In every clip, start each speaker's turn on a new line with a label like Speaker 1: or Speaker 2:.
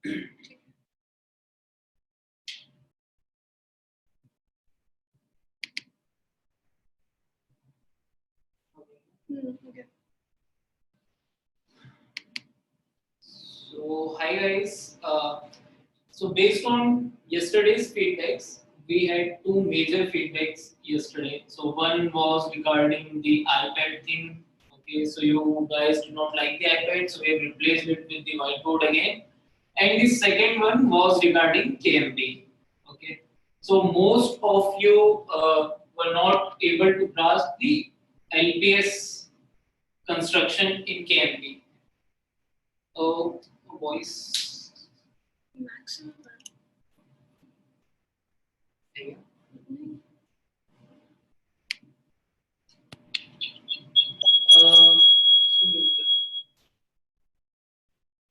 Speaker 1: Okay.
Speaker 2: So hi guys. So based on yesterday's feedbacks, we had two major feedbacks yesterday. So one was regarding the iPad thing. Okay, so you guys do not like the iPad, so we have replaced it with the whiteboard again. And the second one was regarding KMP. Okay, so most of you were not able to grasp the LPS construction in KMP. Oh, voice.
Speaker 1: Maximum.
Speaker 2: There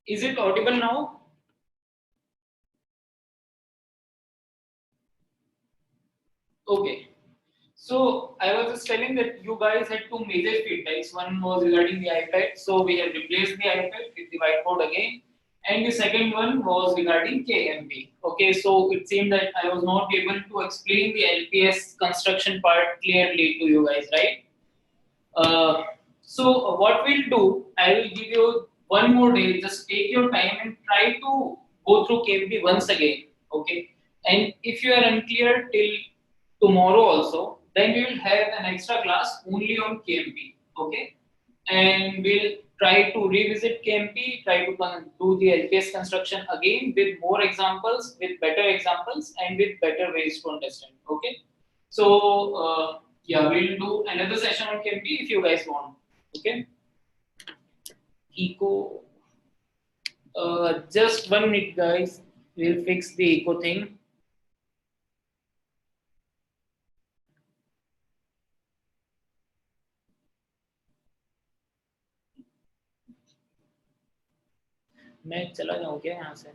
Speaker 2: is it audible now? Okay. So I was just telling that you guys had two major feedbacks. One was regarding the iPad, so we have replaced the iPad with the whiteboard again. And the second one was regarding KMP. Okay, so it seemed that I was not able to explain the LPS construction part clearly to you guys, right? So what we'll do, I will give you one more day. Just take your time and try to go through KMP once again. Okay, and if you are unclear till tomorrow also, then we will have an extra class only on KMP. Okay, and we'll try to revisit KMP, try to do the LPS construction again with more examples, with better examples, and with better ways to understand. Okay, so yeah, we'll do another session on KMP if you guys want. Okay, eco. Just 1 minute, guys. We'll fix the eco thing. मैं चला जाऊँ क्या यहाँ से?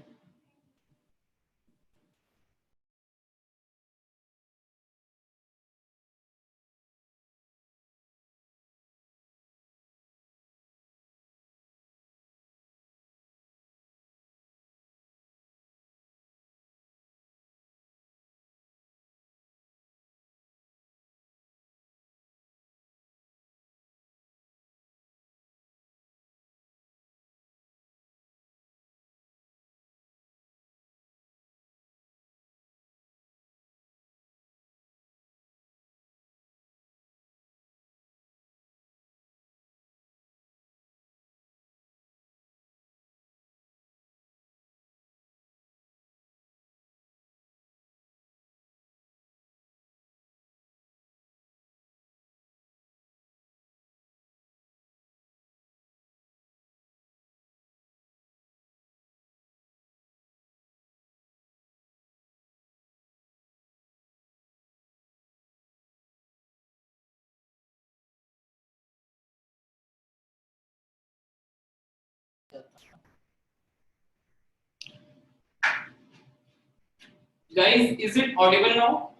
Speaker 2: Guys, is it audible now?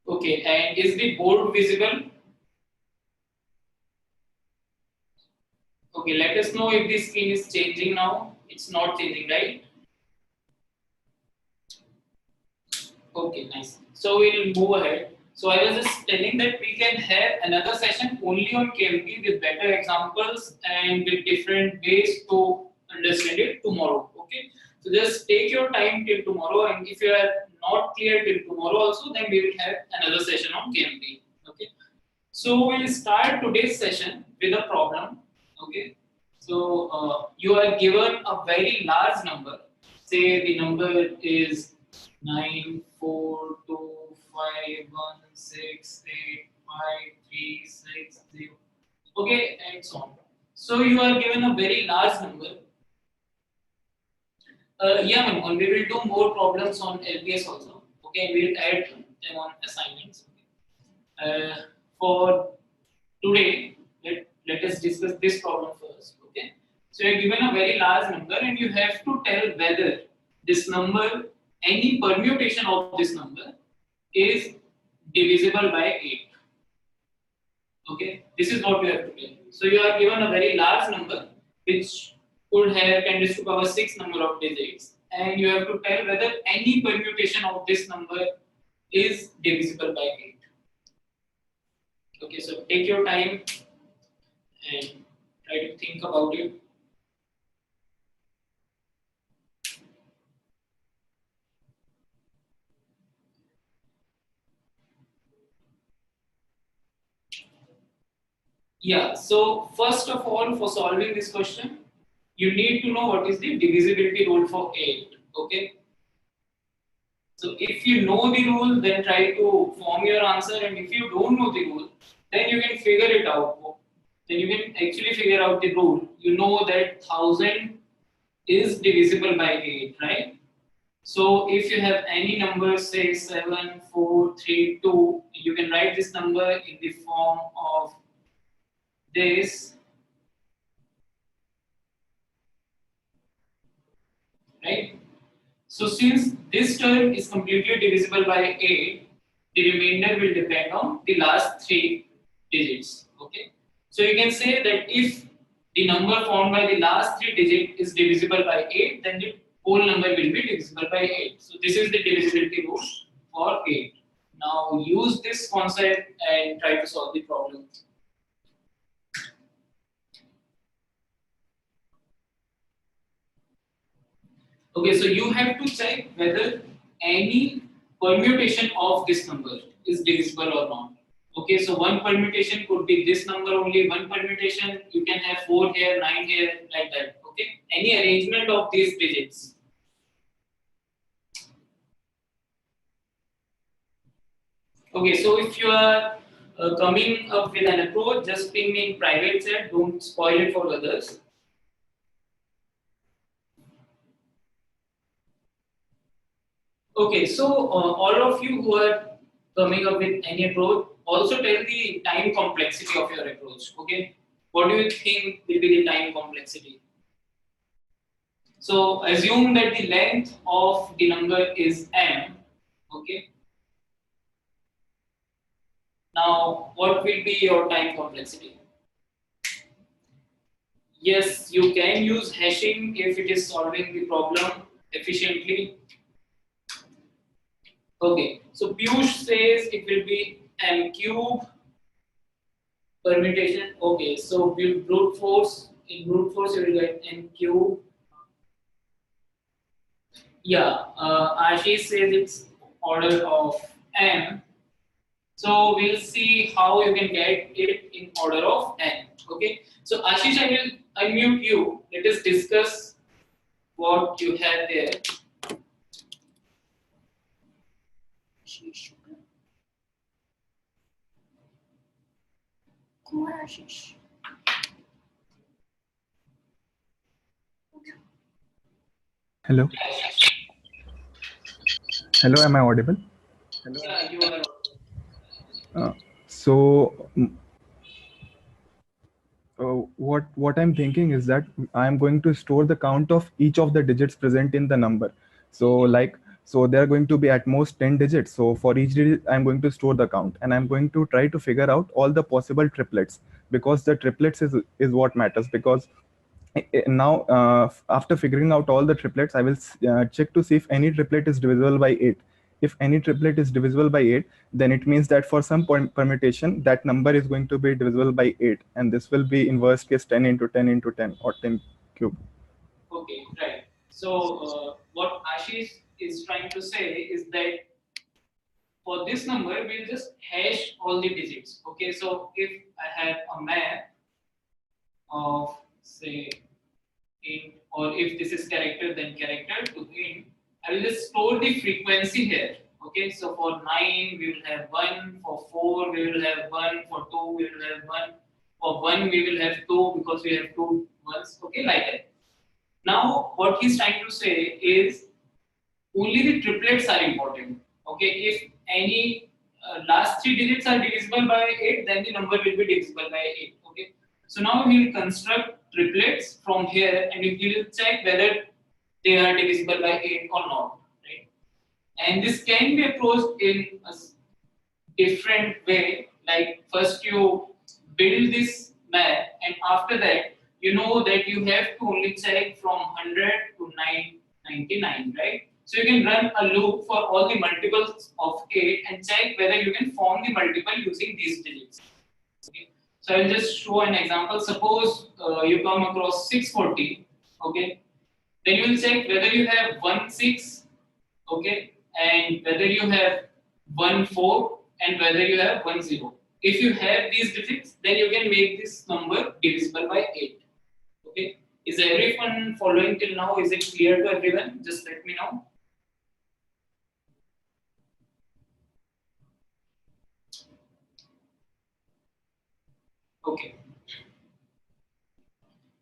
Speaker 2: Okay, and is the board visible? Okay, let us know if the screen is changing now. It's not changing, right? Okay, nice. So we'll move ahead. So I was just telling that we can have another session only on KMP with better examples and with different ways to understand it tomorrow. Okay. So just take your time till tomorrow, and if you are not clear till tomorrow also, then we will have another session on KMP. Okay. So we'll start today's session with a problem. Okay. So you are given a very large number. Say the number is 94251685360. Okay, and so on. So you are given a very large number. Yeah, Manmohan, we will do more problems on LPS also. Okay, we will add them on assignments. For today, let us discuss this problem first. Okay, so you are given a very large number, and you have to tell whether this number, any permutation of this number, is divisible by 8. Okay, this is what you have to tell. So you are given a very large number which could have 10 raised to power 6 number of digits, and you have to tell whether any permutation of this number is divisible by 8. Okay, so take your time and try to think about it. Yeah, so first of all, for solving this question, you need to know what is the divisibility rule for 8. Okay, so if you know the rule, then try to form your answer, and if you don't know the rule, then you can figure it out. Then you can actually figure out the rule. You know that 1000 is divisible by 8, right? So if you have any number, say 7, 4, 3, 2, you can write this number in the form of this, right? So since this term is completely divisible by 8, the remainder will depend on the last 3 digits. Okay. So you can say that if the number formed by the last 3 digits is divisible by 8, then the whole number will be divisible by 8. So this is the divisibility rule for 8. Now use this concept and try to solve the problem. Okay, so you have to check whether any permutation of this number is divisible or not. Okay, so one permutation could be this number only, one permutation you can have 4 here, 9 here, like that. Okay, any arrangement of these digits. Okay, so if you are coming up with an approach, just ping me in private chat, don't spoil it for others. Okay, so all of you who are coming up with any approach, also tell the time complexity of your approach. Okay, what do you think will be the time complexity? So assume that the length of the number is m. Okay. Now, what will be your time complexity? Yes, you can use hashing if it is solving the problem efficiently. Okay, so Piyush says it will be m cube permutation. Okay, so brute force, in brute force you will get n cube. Yeah, Ashish says it's order of n. So we'll see how you can get it in order of n. Okay, so Ashish, I will unmute you. Let us discuss what you have there.
Speaker 1: Ashish. Kumar Ashish.
Speaker 3: Hello. Hello, am I audible?
Speaker 2: Yeah, you are.
Speaker 3: So what I'm thinking is that I'm going to store the count of each of the digits present in the number. So there are going to be at most 10 digits. So for each digit, I'm going to store the count, and I'm going to try to figure out all the possible triplets, because the triplets is what matters. Because now after figuring out all the triplets, I will check to see if any triplet is divisible by 8. If any triplet is divisible by 8, then it means that for some permutation, that number is going to be divisible by 8, and this will be in worst case 10 into 10 into 10 or 10 cube.
Speaker 2: Okay, right. So what Ashish is trying to say is that for this number, we'll just hash all the digits. Okay, so if I have a map of say int, or if this is character, then character to int, I will just store the frequency here. Okay, so for 9 we will have 1, for 4 we will have 1, for 2 we will have 1, for 1 we will have 2 because we have 2 ones. Okay, like that. Now what he's trying to say is only the triplets are important. Okay, if any last 3 digits are divisible by 8, then the number will be divisible by 8. Okay, so now we will construct triplets from here, and we will check whether they are divisible by 8 or not, right? And this can be approached in a different way. Like first you build this map, and after that you know that you have to only check from 100 to 999, right? So you can run a loop for all the multiples of 8 and check whether you can form the multiple using these digits. Okay. So I'll just show an example. Suppose you come across 640, okay? Then you will check whether you have 1 6, okay, and whether you have 1 4 and whether you have 1 0. If you have these digits, then you can make this number divisible by 8. Okay. Is everyone following till now? Is it clear to everyone? Just let me know. Okay.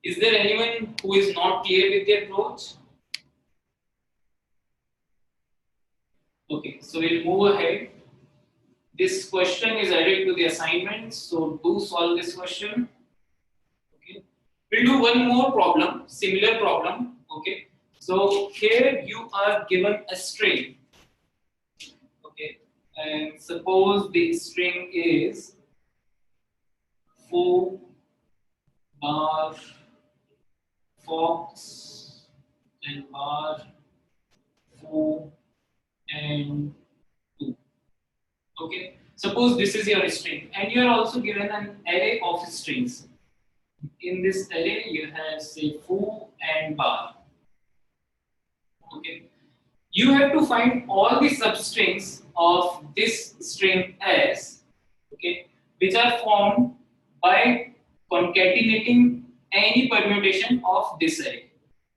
Speaker 2: Is there anyone who is not clear with the approach? Okay, so we'll move ahead. This question is added to the assignment, so do solve this question. Okay. We'll do one more problem, similar problem. Okay. So here you are given a string. Okay. And suppose the string is foo, bar, fox, and bar, foo, and two. Okay. Suppose this is your string, and you are also given an array of strings. In this array, you have say foo and bar. Okay. You have to find all the substrings of this string S, okay, which are formed by concatenating any permutation of this array.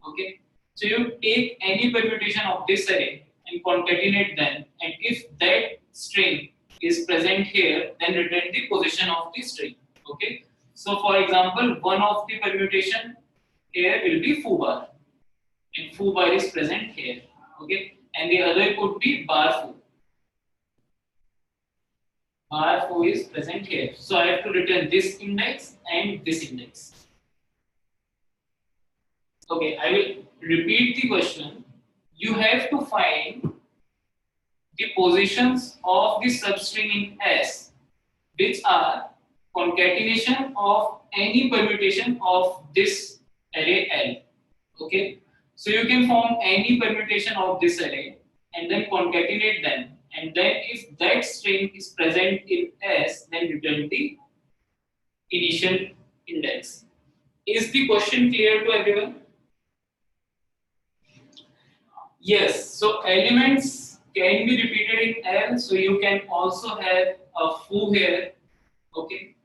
Speaker 2: Okay. So you take any permutation of this array and concatenate them, and if that string is present here, then return the position of the string. Okay. So for example, one of the permutation here will be foo bar, and foo bar is present here. Okay, and the other could be bar foo. Bar foo is present here. So I have to return this index and this index. Okay, I will repeat the question. You have to find the positions of the substring in S, which are concatenation of any permutation of this array L. Okay, so you can form any permutation of this array and then concatenate them, and then if that string is present in S, then return the initial index. Is the question clear to everyone? Yes, so elements can be repeated in L, so you can also have a foo here. Okay,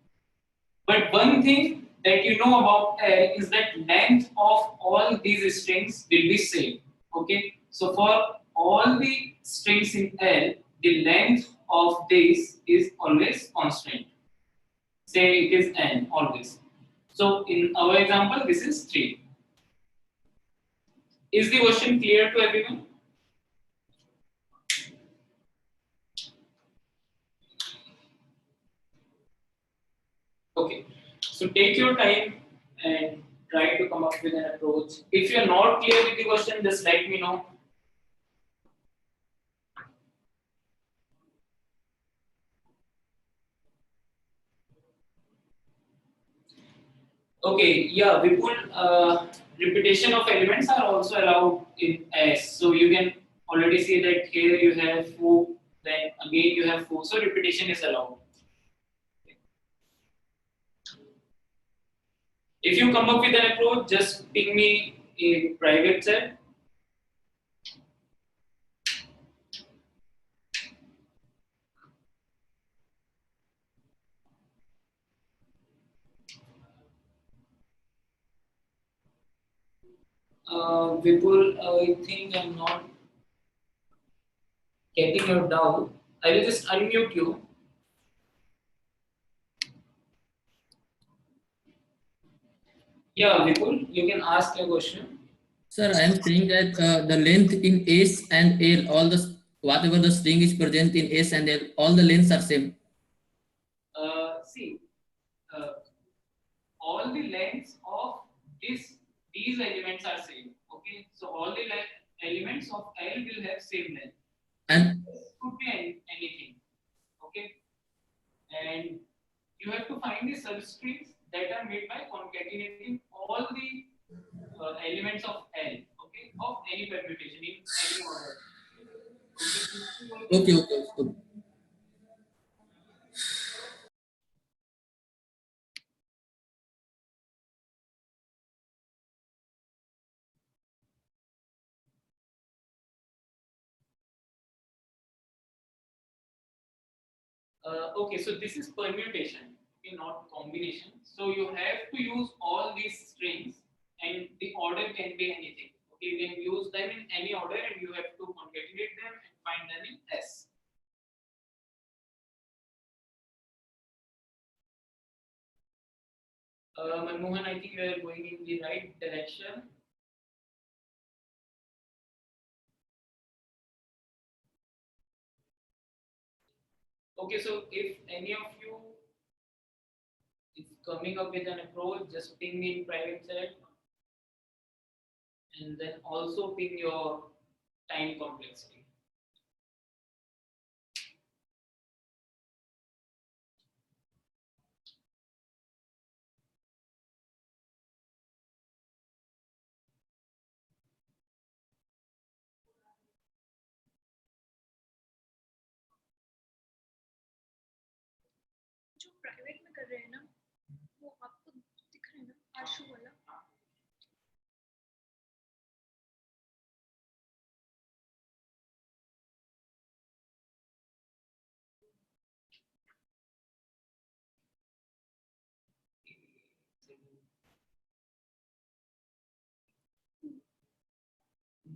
Speaker 2: but one thing that you know about L is that length of all these strings will be same. Okay, so for all the strings in L, the length of this is always constant. Say it is n always. So in our example, this is 3. Is the question clear to everyone? Okay, so take your time and try to come up with an approach. If you are not clear with the question, just let me know. Okay, yeah, Vipul, repetition of elements are also allowed in S. So you can already see that here you have foo, then again you have foo. So repetition is allowed. If you come up with an approach, just ping me in private chat. Vipul, I think I'm not getting your doubt. I will just unmute you. Yeah, Vipul, you can ask a question.
Speaker 4: Sir, I am saying that the length in S and L, all the whatever the string is present in S and L, all the lengths are same.
Speaker 2: See, all the lengths of these elements are same. Okay, so all the elements of L will have same length.
Speaker 4: And
Speaker 2: this could be anything. Okay, and you have to find the substrings that are made by concatenating all the elements of L, okay, of any permutation in any order.
Speaker 4: Okay, okay, okay.
Speaker 2: Okay, so this is permutation, okay, not combination. So you have to use all these strings, and the order can be anything. Okay, you can use them in any order, and you have to concatenate them and find them in S. Manmohan, I think you are going in the right direction. Okay, so if any of you is coming up with an approach, just ping me in private chat, and then also ping your time complexity.
Speaker 1: जो private में कर रहे हैं ना वो आपको दिख रहा है ना आशु वाला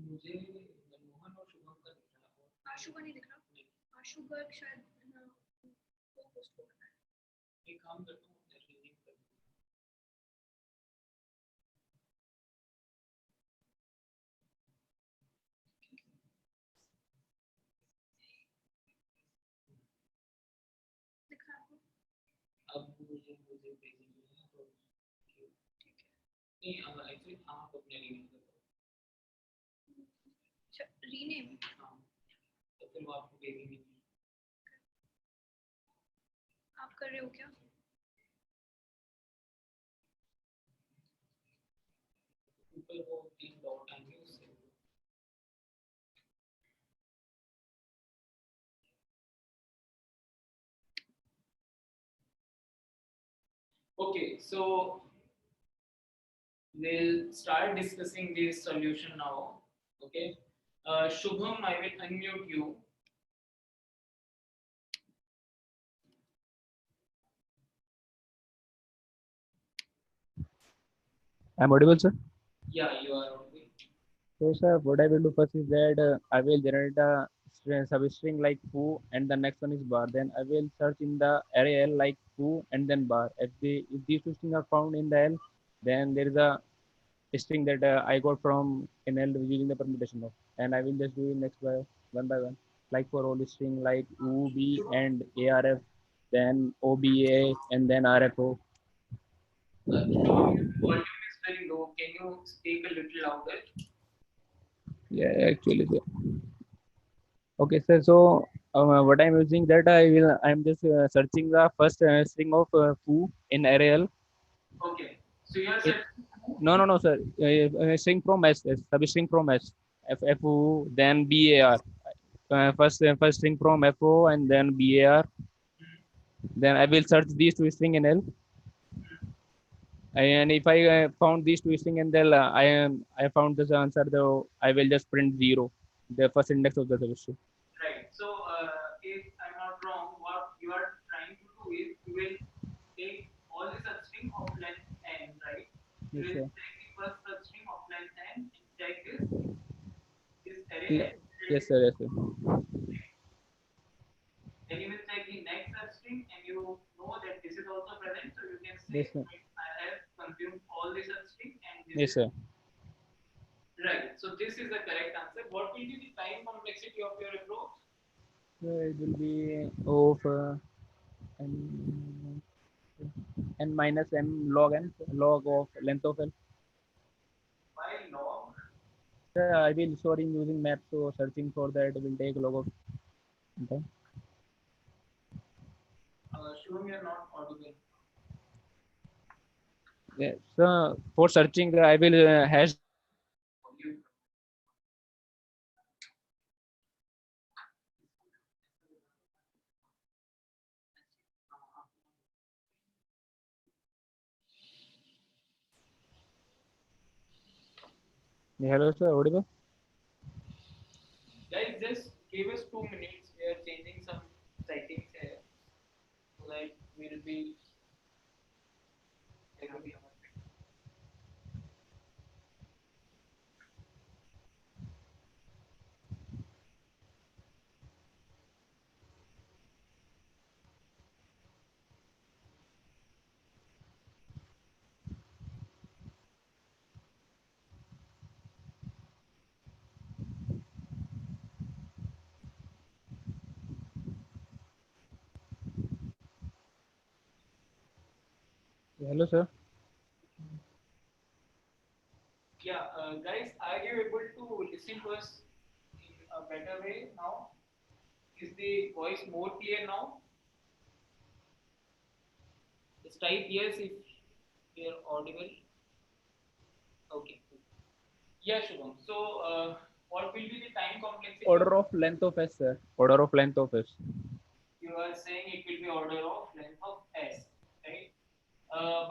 Speaker 2: मुझे मनमोहन और शुभम का दिख रहा है,
Speaker 1: आशु का नहीं दिख रहा आशु का शायद वो पोस्ट को करना है
Speaker 2: एक काम करता हूँ अपने रीडिंग कर
Speaker 1: दिख रहा है आपको
Speaker 2: अब मुझे भेजेंगे ना तो ठीक है नहीं एक्चुअली आप अपने रीडिंग कर
Speaker 1: रीनेम
Speaker 2: हाँ तो फिर वो आपको भेजेंगे
Speaker 1: आप कर रहे हो क्या
Speaker 2: ऊपर वो 3 डॉट आएंगे उससे okay so we'll start discussing this solution now okay Shubham I will unmute you.
Speaker 5: I'm audible, sir.
Speaker 2: Yeah, you are audible.
Speaker 5: So, sir, what I will do first is that I will generate a substring like foo, and the next one is bar. Then I will search in the array L like foo and then bar. If these two strings are found in the L, then there is a string that I got from in L using the permutation of, and I will just do it next by one. Like for all string like U, B, and ARF, then OBA, and then RFO.
Speaker 2: Shubham, your volume is very low. Can you speak a little louder?
Speaker 5: Yeah, actually, sir. Okay, sir. So what I'm using that I'm just searching the first string of foo in array L.
Speaker 2: Okay. So you are
Speaker 5: It,
Speaker 2: searching.
Speaker 5: no, sir. String from S, substring from S. FO, then BAR. First string from FO and then BAR. Then I will search these two string in L. And if I found these two string in L, I found this answer. Though I will just print 0, the first index of the substring.
Speaker 2: Right. So if I'm not wrong, what you are trying to do is you will take all the substring of length n, right? You
Speaker 5: Yes,
Speaker 2: will
Speaker 5: sir.
Speaker 2: take the first substring of length n and check this array
Speaker 5: Yeah.
Speaker 2: n.
Speaker 5: Yes, sir. Yes, sir.
Speaker 2: Then you will check the next substring and you know that this is also present, so you can say
Speaker 5: Yes, sir.
Speaker 2: I have consumed all the substring and this
Speaker 5: Yes,
Speaker 2: is
Speaker 5: sir.
Speaker 2: right. So this is the correct answer. What will be the time complexity of your approach?
Speaker 5: It will be of n, n minus m log n, log of length of L.
Speaker 2: By log.
Speaker 5: I will store in using map, so searching for that will take log of time.
Speaker 2: Shubham, you are not audible.
Speaker 5: Yeah. So for searching, I will hash. Yeah, hello, sir. Audible?
Speaker 2: Guys, just give us 2 minutes. We are changing some settings here so that we'll be having
Speaker 5: Yeah, hello, sir.
Speaker 2: Yeah, guys, are you able to listen to us in a better way now? Is the voice more clear now? Just type yes if you're audible. Okay. Yeah, Shubham. So, what will be the time complexity of?
Speaker 5: Order of length of S, sir. Order of length of S.
Speaker 2: You are saying it will be order of length of S, right?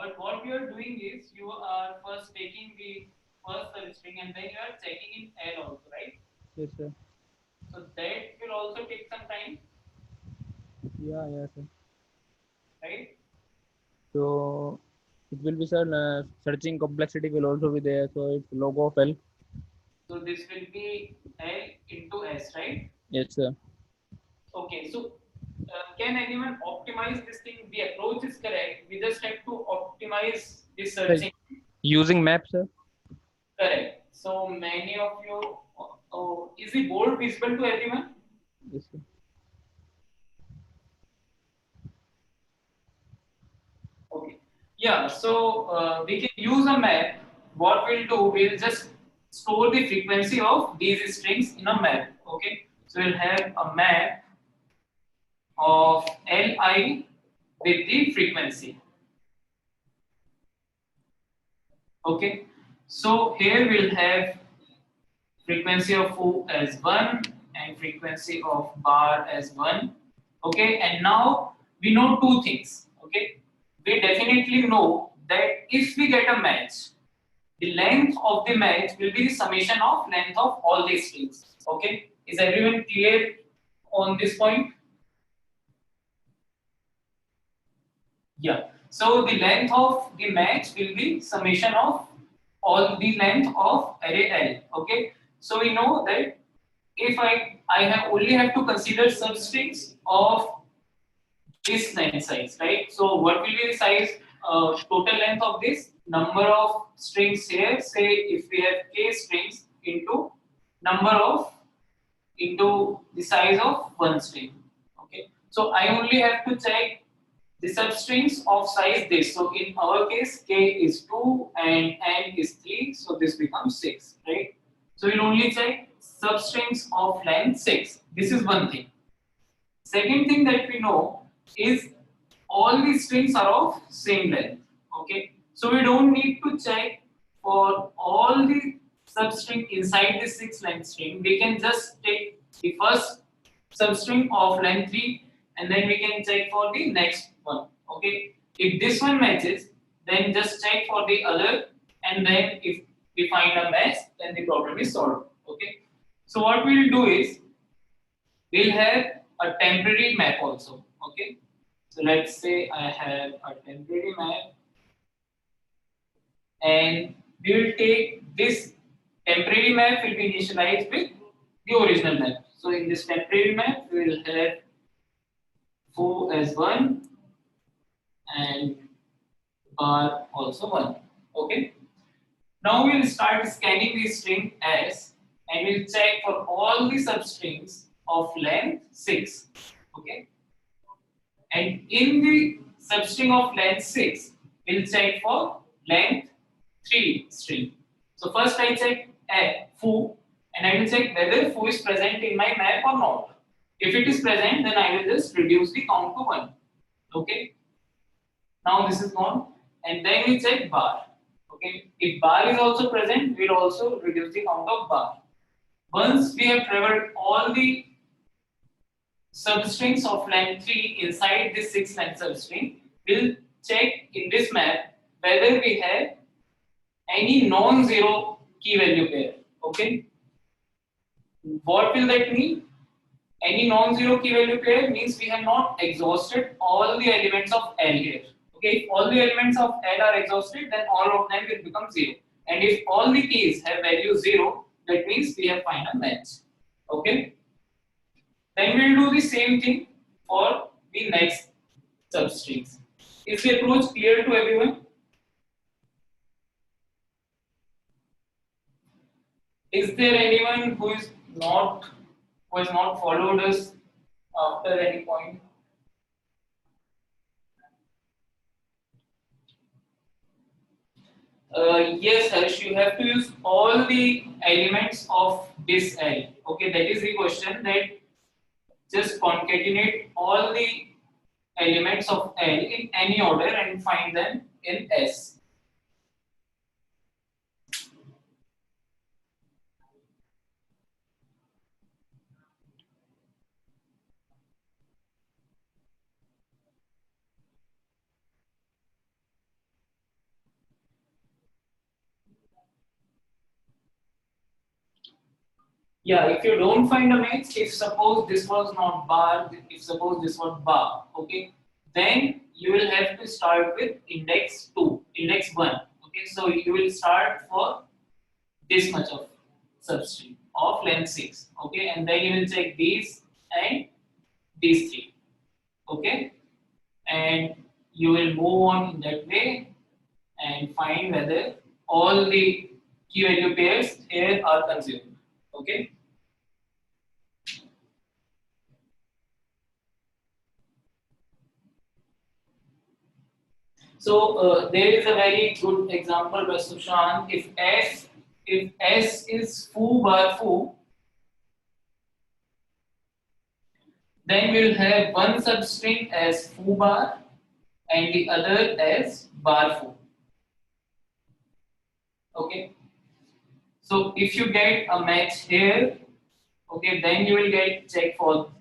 Speaker 2: But what you are doing is you are first taking the first substring and then you are checking in L also, right?
Speaker 5: Yes, sir.
Speaker 2: So that will also take some time,
Speaker 5: Yeah, yeah, sir.
Speaker 2: right?
Speaker 5: So it will be, sir. Searching complexity will also be there. So it's log of L.
Speaker 2: So this will be L into S, right?
Speaker 5: Yes, sir.
Speaker 2: Okay, so can anyone optimize this thing? The approach is correct. We just have to optimize the
Speaker 5: Sir,
Speaker 2: searching.
Speaker 5: using map, sir.
Speaker 2: Correct. So many of you, oh, is the board visible to everyone?
Speaker 5: Yes, sir.
Speaker 2: Okay. Yeah, so we can use a map. What we'll do, we'll just store the frequency of these strings in a map. Okay. So we'll have a map of Li with the frequency. Okay. So here we'll have frequency of foo as 1 and frequency of bar as 1. Okay. And now we know two things. Okay. We definitely know that if we get a match, the length of the match will be the summation of length of all these strings. Okay, is everyone clear on this point? Yeah. So the length of the match will be summation of all the length of array L. Okay. So we know that if I have only have to consider substrings of this length size, right? So what will be the size, total length of this number of strings here? Say if we have k strings into number of into the size of one string. Okay, so I only have to check the substrings of size this. So in our case, k is 2 and n is 3, so this becomes 6, right? So we'll only check substrings of length 6. This is one thing. Second thing that we know is all these strings are of same length. Okay, so we don't need to check for all the substring inside the 6 length string. We can just take the first substring of length 3 and then we can check for the next one. Okay, if this one matches, then just check for the other, and then if we find a match, then the problem is solved. Okay, so what we'll do is we'll have a temporary map also. Okay, so let's say I have a temporary map and we will take this temporary map will be initialized with the original map. So in this temporary map we will have foo as 1 and bar also 1. Okay, now we will start scanning the string S and we'll check for all the substrings of length 6. Okay, and in the substring of length 6, we'll check for length 3 string. So first I check foo and I will check whether foo is present in my map or not. If it is present, then I will just reduce the count to 1. Okay. Now this is gone. and then we check bar. Okay, if bar is also present, we'll also reduce the count of bar. Once we have traveled all the substrings of length 3 inside this 6 length substring, we'll check in this map whether we have any non-zero key value pair. Okay, what will that mean? Any non-zero key value pair means we have not exhausted all the elements of L here. Okay, if all the elements of L are exhausted, then all of them will become 0. And if all the keys have value 0, that means we have found a match. Okay. Then we'll do the same thing for the next substrings. Is the approach clear to everyone? Is there anyone who has not followed us after any point? Yes, Harsh, you have to use all the elements of this L. Okay, that is the question, that just concatenate all the elements of L in any order and find them in S. Yeah, if you don't find a match, if suppose this was not bar, if suppose this was bar, okay, then you will have to start with index 2, index 1. Okay, so you will start for this much of substring of length 6. Okay, and then you will check these and these 3. Okay, and you will move on in that way and find whether all the key value pairs here are consumed. Okay. So there is a very good example by Sushant. If S is foo bar foo, then we'll have one substring as foo bar and the other as bar foo. Okay. So if you get a match here, okay, then you will get check for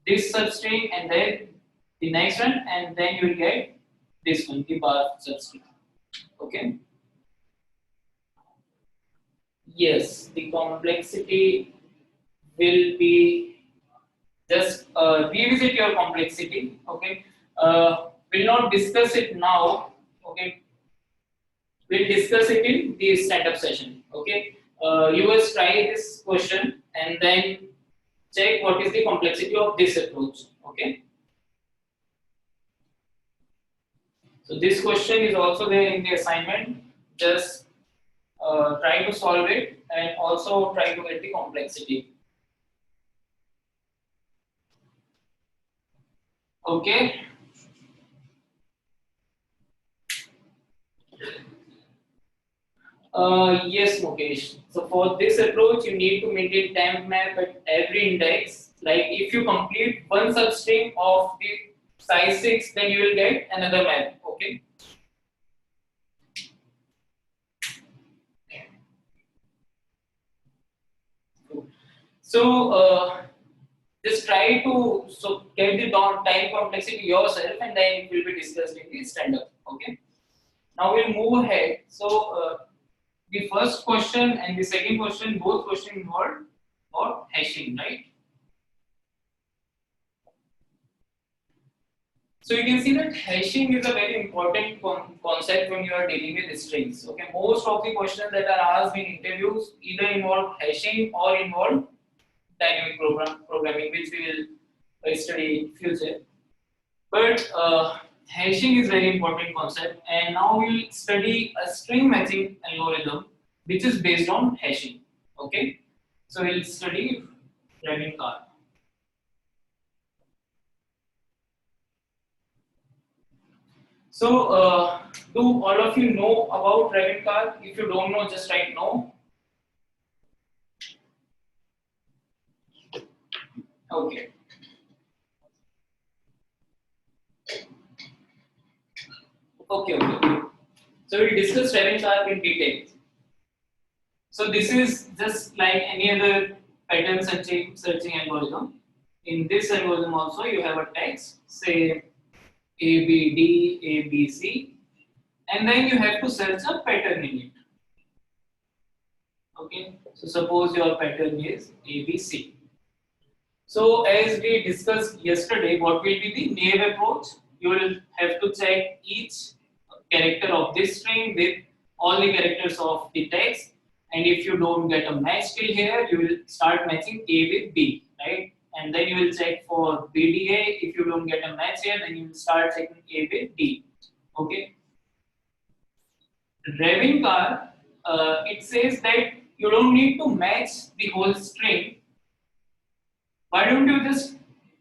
Speaker 2: this substring and then the next one, and then you will get this one, the bar substring. Okay. Yes, the complexity will be just revisit your complexity. Okay. We'll not discuss it now. Okay. We'll discuss it in the stand-up session. Okay. You must try this question and then check what is the complexity of this approach. Okay. So this question is also there in the assignment. Just try to solve it and also try to get the complexity. Okay. Yes, Mukesh. So for this approach, you need to maintain temp map at every index. Like if you complete one substring of the size 6, then you will get another map. Okay. So just try to get the time complexity yourself, and then it will be discussed in the stand-up. Okay. Now we'll move ahead. So the first question and the second question, both questions involved about hashing, right? So you can see that hashing is a very important concept when you are dealing with strings. Okay, most of the questions that are asked in interviews either involve hashing or involve dynamic programming, which we will study in future. But hashing is very important concept, and now we'll study a string matching algorithm which is based on hashing. Okay, so we'll study Rabin-Carr. So do all of you know about Rabin-Carr? If you don't know, just write no. Okay. Okay. So we'll discuss Raven Sharp in detail. So this is just like any other pattern searching algorithm. In this algorithm also you have a text, say ABD, ABC, and then you have to search a pattern in it. Okay, so suppose your pattern is ABC. So as we discussed yesterday, what will be the naive approach? You will have to check each character of this string with all the characters of the text, and if you don't get a match till here, you will start matching A with B, right? And then you will check for BDA. If you don't get a match here, then you will start checking A with D. Okay. Ravencar, it says that you don't need to match the whole string. Why don't you just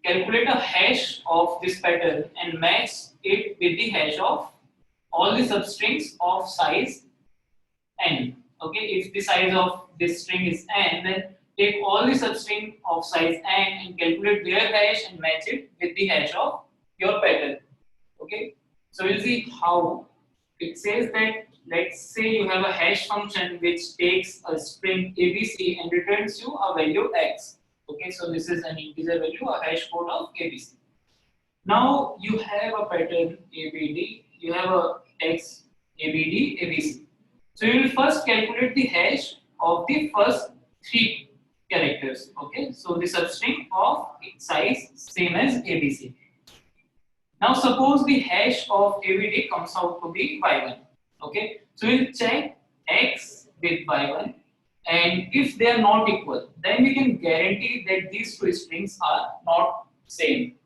Speaker 2: calculate a hash of this pattern and match it with the hash of all the substrings of size n. Okay, if the size of this string is n, then take all the substring of size n and calculate their hash and match it with the hash of your pattern. Okay, so we'll see how. It says that let's say you have a hash function which takes a string ABC and returns you a value x. Okay, so this is an integer value, a hash code of ABC. Now you have a pattern ABD, you have a text ABD, ABC. So you will first calculate the hash of the first three characters. Okay, so the substring of size same as ABC. Now suppose the hash of ABD comes out to be y1. Okay, so we'll check x with y1, and if they are not equal, then we can guarantee that these two strings are not same.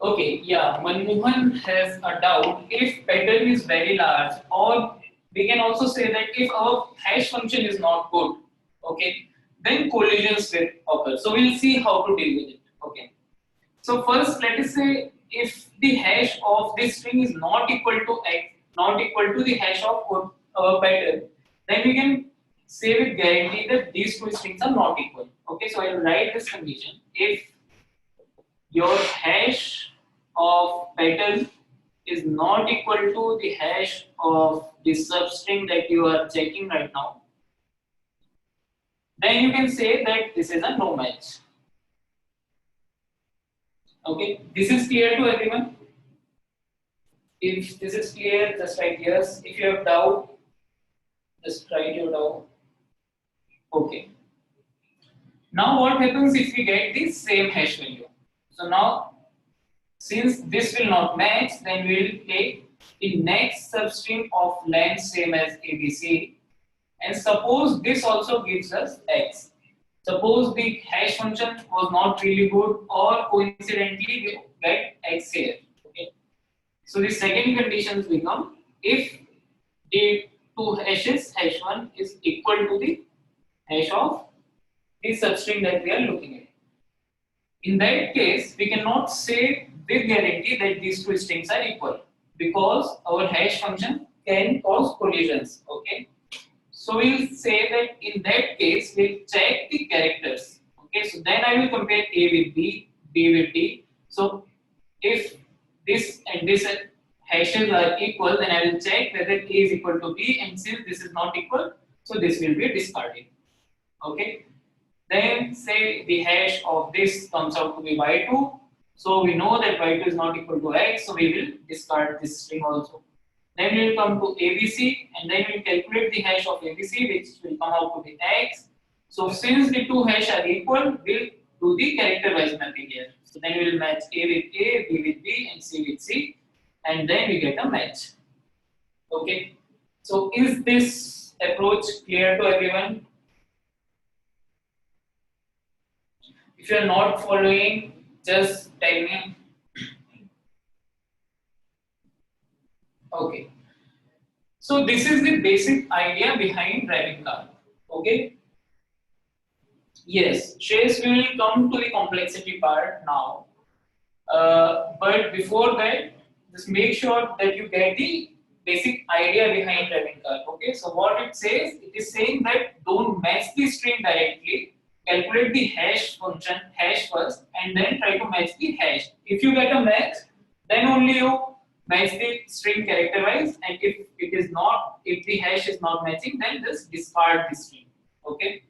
Speaker 2: Okay, yeah, Manmohan has a doubt if pattern is very large, or we can also say that if our hash function is not good, okay, then collisions will occur. So we'll see how to deal with it. Okay. So first, let us say if the hash of this string is not equal to x, not equal to the hash of our pattern, then we can say with guarantee that these two strings are not equal. Okay, so I will write this condition: if your hash of pattern is not equal to the hash of the substring that you are checking right now, then you can say that this is a no match. Okay, this is clear to everyone? If this is clear, just write yes. If you have doubt, just write your doubt. Okay. Now what happens if we get the same hash value? So now, since this will not match, then we will take the next substring of length same as ABC, and suppose this also gives us x. Suppose the hash function was not really good, or coincidentally we get x here. Okay. So the second conditions become if the two hashes, hash 1 is equal to the hash of the substring that we are looking at. In that case, we cannot say with guarantee that these two strings are equal, because our hash function can cause collisions. Okay. So we'll say that in that case, we'll check the characters. Okay, so then I will compare A with B, B with D. So if this and this hashes are equal, then I will check whether A is equal to B, and since this is not equal, so this will be discarded. Okay, then say the hash of this comes out to be y2. So we know that y2 is not equal to x, so we will discard this string also. Then we will come to ABC, and then we will calculate the hash of ABC, which will come out to be x. So since the two hash are equal, we'll do the character wise mapping here. So then we will match A with A, B with B, and C with C, and then we get a match. Okay. So is this approach clear to everyone? If you are not following, just tell me. Okay. So this is the basic idea behind Ravencar. Okay. Yes, Shreyas, we will come to the complexity part now. But before that, just make sure that you get the basic idea behind Ravencar. Okay. So what it says, it is saying that don't match the string directly. calculate the hash function hash first and then try to match the hash. If you get a match, then only you match the string character wise, and if it is not, if the hash is not matching, then just discard the string. Okay.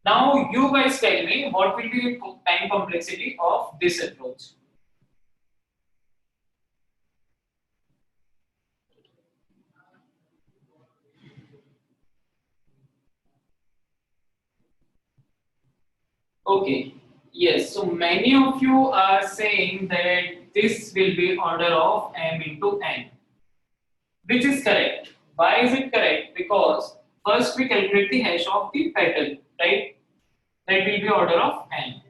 Speaker 2: Now you guys tell me what will be the time complexity of this approach. Okay. Yes. So many of you are saying that this will be order of m into n, which is correct. Why is it correct? Because first we calculate the hash of the petal, right? That will be order of n.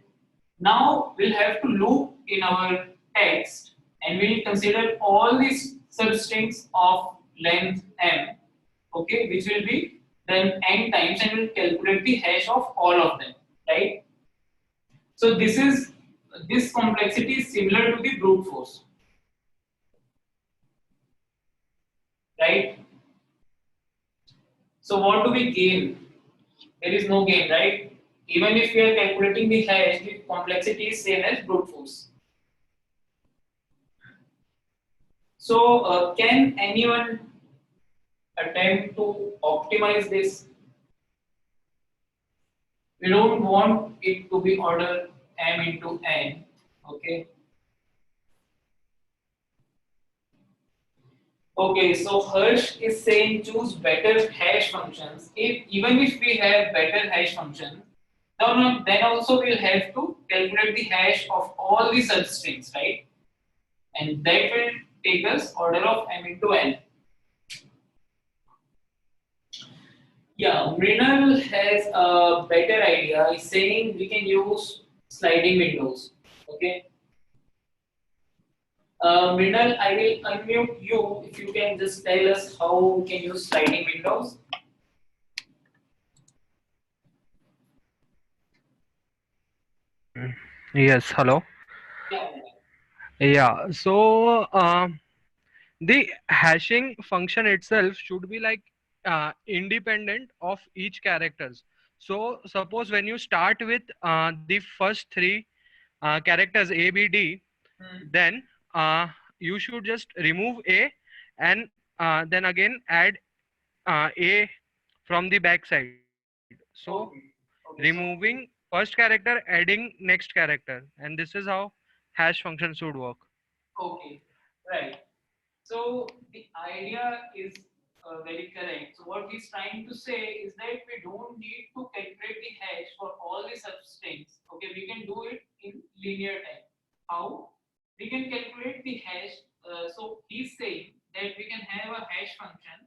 Speaker 2: Now we'll have to loop in our text and we'll consider all these substrings of length m, okay, which will be then n times, and we'll calculate the hash of all of them, right? So this complexity is similar to the brute force, right? So what do we gain? There is no gain, right? Even if we are calculating the hash, the complexity is same as brute force. So can anyone attempt to optimize this? We don't want it to be order m into n, okay? Okay, so Harsh is saying choose better hash functions. Even if we have better hash functions, then also we'll have to calculate the hash of all the substrings, right? And that will take us order of m into n. Yeah, Mrinal has a better idea. He's saying we can use sliding windows. Okay. Mrinal, I will unmute you if you can just tell us how we can use sliding windows.
Speaker 6: Yes, hello.
Speaker 2: Yeah.
Speaker 6: Yeah, so the hashing function itself should be like independent of each characters. So suppose when you start with the first three characters A, B, D, then you should just remove A and then again add A from the back side. So
Speaker 2: Okay. Okay.
Speaker 6: removing first character, adding next character, and this is how hash function should work.
Speaker 2: Okay. Right. So the idea is very correct. So what he's trying to say is that we don't need to calculate the hash for all the substrings. Okay, we can do it in linear time. How? We can calculate the hash. So he's saying that we can have a hash function,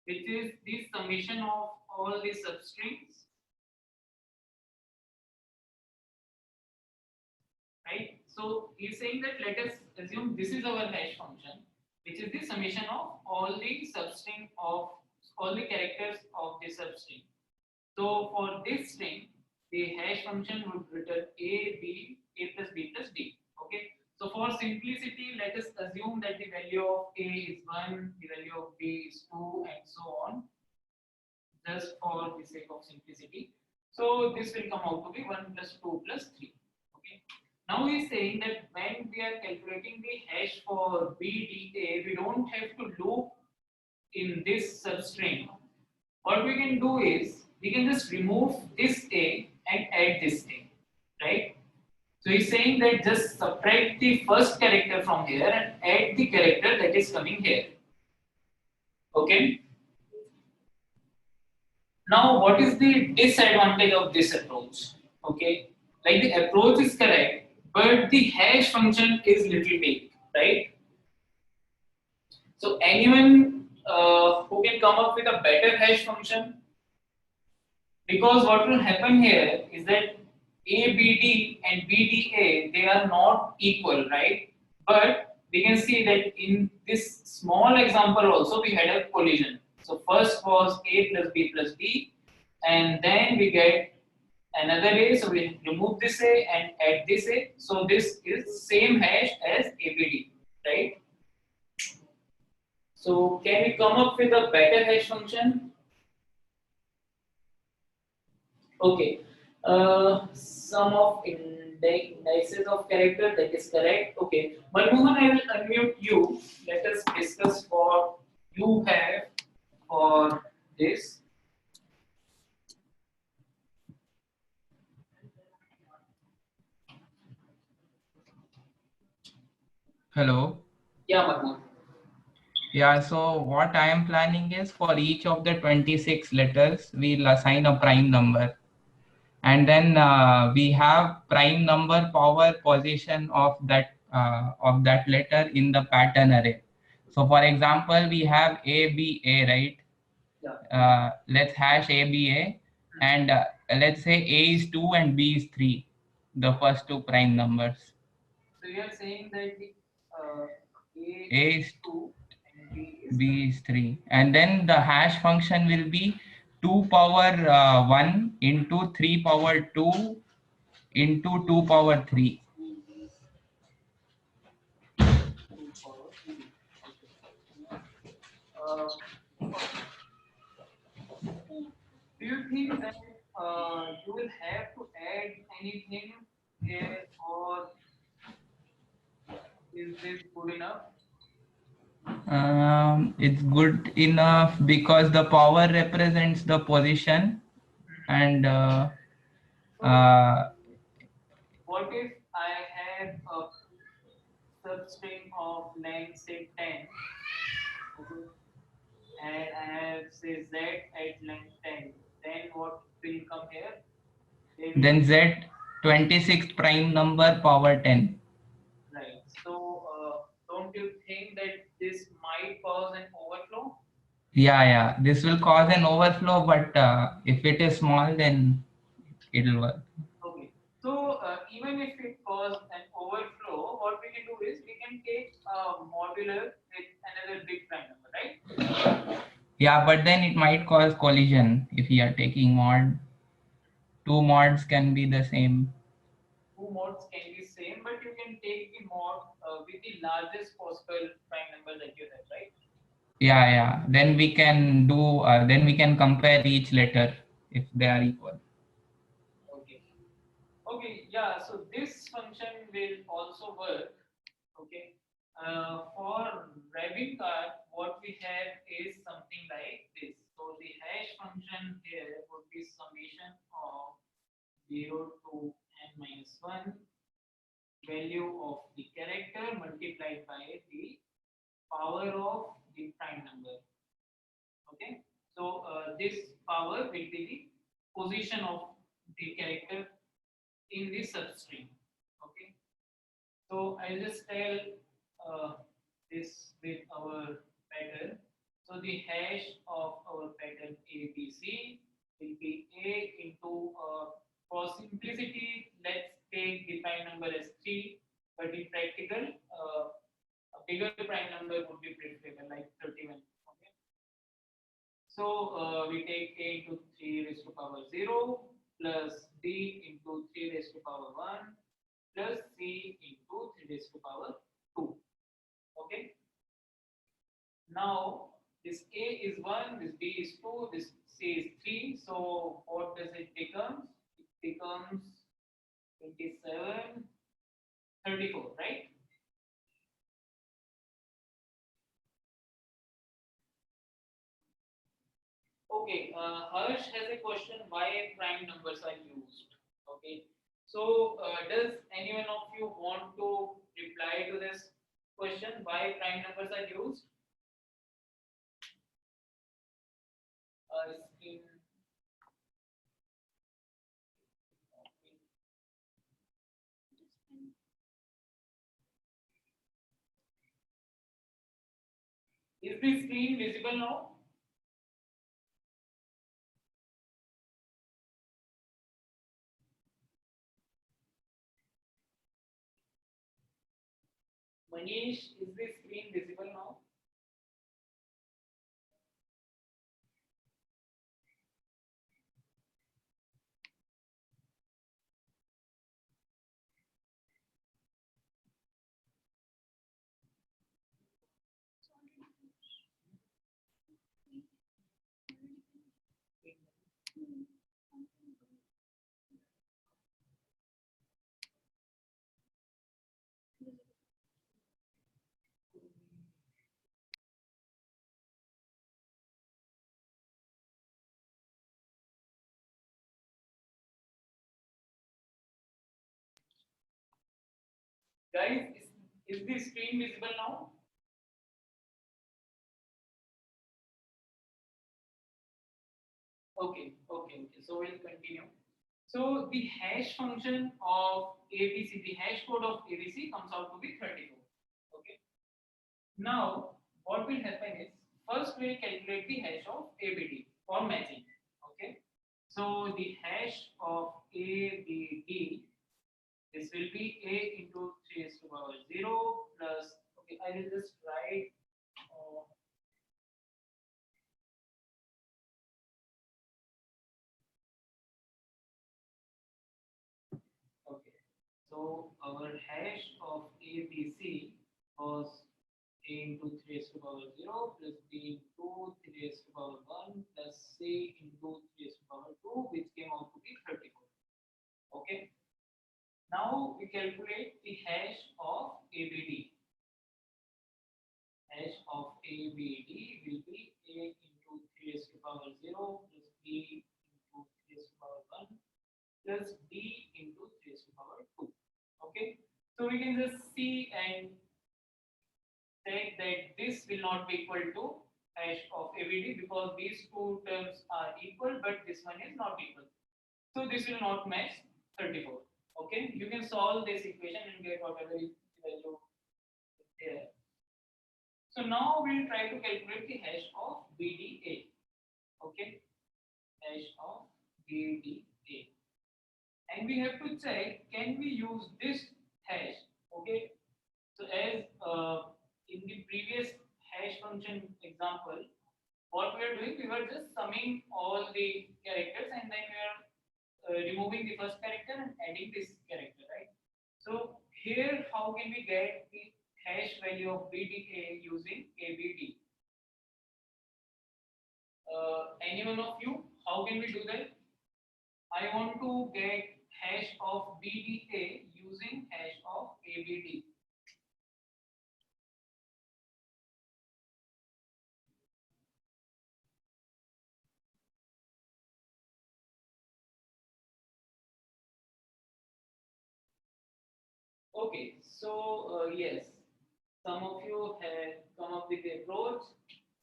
Speaker 2: which is the summation of all the substrings, right? So he's saying that let us assume this is our hash function, which is the summation of all the substring of all the characters of the substring. So for this string, the hash function would return a plus b plus d. Okay. So for simplicity, let us assume that the value of a is 1, the value of b is 2, and so on, just for the sake of simplicity. So this will come out to be 1 plus 2 plus 3. Okay. Now he is saying that when we are calculating the hash for BDA, we don't have to loop in this substring. What we can do is we can just remove this A and add this A, right? So he's saying that just subtract the first character from here and add the character that is coming here. Okay. Now, what is the disadvantage of this approach? Okay, like the approach is correct, but the hash function is little big, right? So, anyone who can come up with a better hash function? Because what will happen here is that ABD and BDA, they are not equal, right? But we can see that in this small example also we had a collision. So first was A plus B plus D, and then we get another A, so we remove this A and add this A. So this is same hash as ABD, right? So can we come up with a better hash function? Okay. Sum of indices of character, that is correct. Okay, Manmohan, I will unmute you. Let us discuss what you have for this.
Speaker 7: Hello.
Speaker 2: Yeah, Manmohan.
Speaker 7: Yeah, so what I am planning is for each of the 26 letters, we'll assign a prime number. And then we have prime number power position of that letter in the pattern array. So for example, we have ABA, right? Let's hash ABA, and let's say A is 2 and B is 3, the first two prime numbers.
Speaker 2: So you are saying that the,
Speaker 7: A is
Speaker 2: 2 and B is
Speaker 7: B is 3, and then the hash function will be 2 power 1 into 3 power 2 into 2 power 3.
Speaker 2: 2 power 3. Do you think that you will have to add anything here, or is this good enough?
Speaker 7: It's good enough because the power represents the position, and
Speaker 2: What if I have a substring of length say 10, okay, and I have say z at length 10, then what will come here?
Speaker 7: then Z 26 prime number power 10.
Speaker 2: Right. So don't you think that this might cause an overflow?
Speaker 7: Yeah, this will cause an overflow, but if it is small, then it'll work.
Speaker 2: Okay. So even if it causes an overflow, what we can do is we can take a modular with another big prime number, right?
Speaker 7: Yeah, but then it might cause collision if you are taking mod. Two mods can be the same.
Speaker 2: Two modes can be same, but you can take the mod with the largest possible prime number that you have, right?
Speaker 7: Yeah. Then we can do. Then we can compare each letter if they are equal.
Speaker 2: Okay. Okay. Yeah. So this function will also work. Okay. For wrapping card, what we have is something like this. So the hash function here would be summation of 0 to n minus 1 value of the character multiplied by the power of the prime number. Okay. So this power will be the position of the character in the substring. Okay. So I'll just tell this with our pattern. So the hash of our pattern ABC will be A into, for simplicity, let's take the prime number as 3, but in practical, a bigger prime number would be preferable, like 31. Okay. So we take A into 3 raised to power 0 plus B into 3 raised to power 1 plus C into 3 raised to power 2. Okay. Now this A is 1, this B is 2, this C is 3. So what does it become? It becomes 27, 34, right? Okay, Harsh has a question why prime numbers are used. Okay, so does anyone of you want to reply to this question why prime numbers are used? In, is the screen visible now? Manish, is the screen visible now? Guys, is the screen visible now? Okay. So we'll continue. So the hash function of ABC, the hash code of ABC comes out to be 34. Okay. Now, what will happen is, first we'll calculate the hash of ABD for matching. Okay. So the hash of ABD, this will be A into 3 raised to power 0 plus, okay, I will just write okay. So our hash of ABC was A into 3 raised to power 0 plus B into 3 raised to power 1 plus C into 3 raised to power 2, which came out to be 34. Okay. Now we calculate the hash of ABD. Hash of ABD will be A into 3 raised to power 0 plus B into 3 raised to power 1 plus D into 3 raised to power 2. Okay. So we can just see and say that this will not be equal to hash of ABD because these two terms are equal, but this one is not equal. So this will not match 34. Okay, you can solve this equation and get whatever is the value there. So now we'll try to calculate the hash of BDA. Okay, hash of BDA, and we have to check, can we use this hash? Okay, so as in the previous hash function example, what we are doing, we were just summing all the characters and then we are removing the first character and adding this character, right? So here, how can we get the hash value of BDA using ABD? Any one of you, how can we do that? I want to get hash of BDA using hash of ABD. Okay, so yes, some of you have come up with the approach.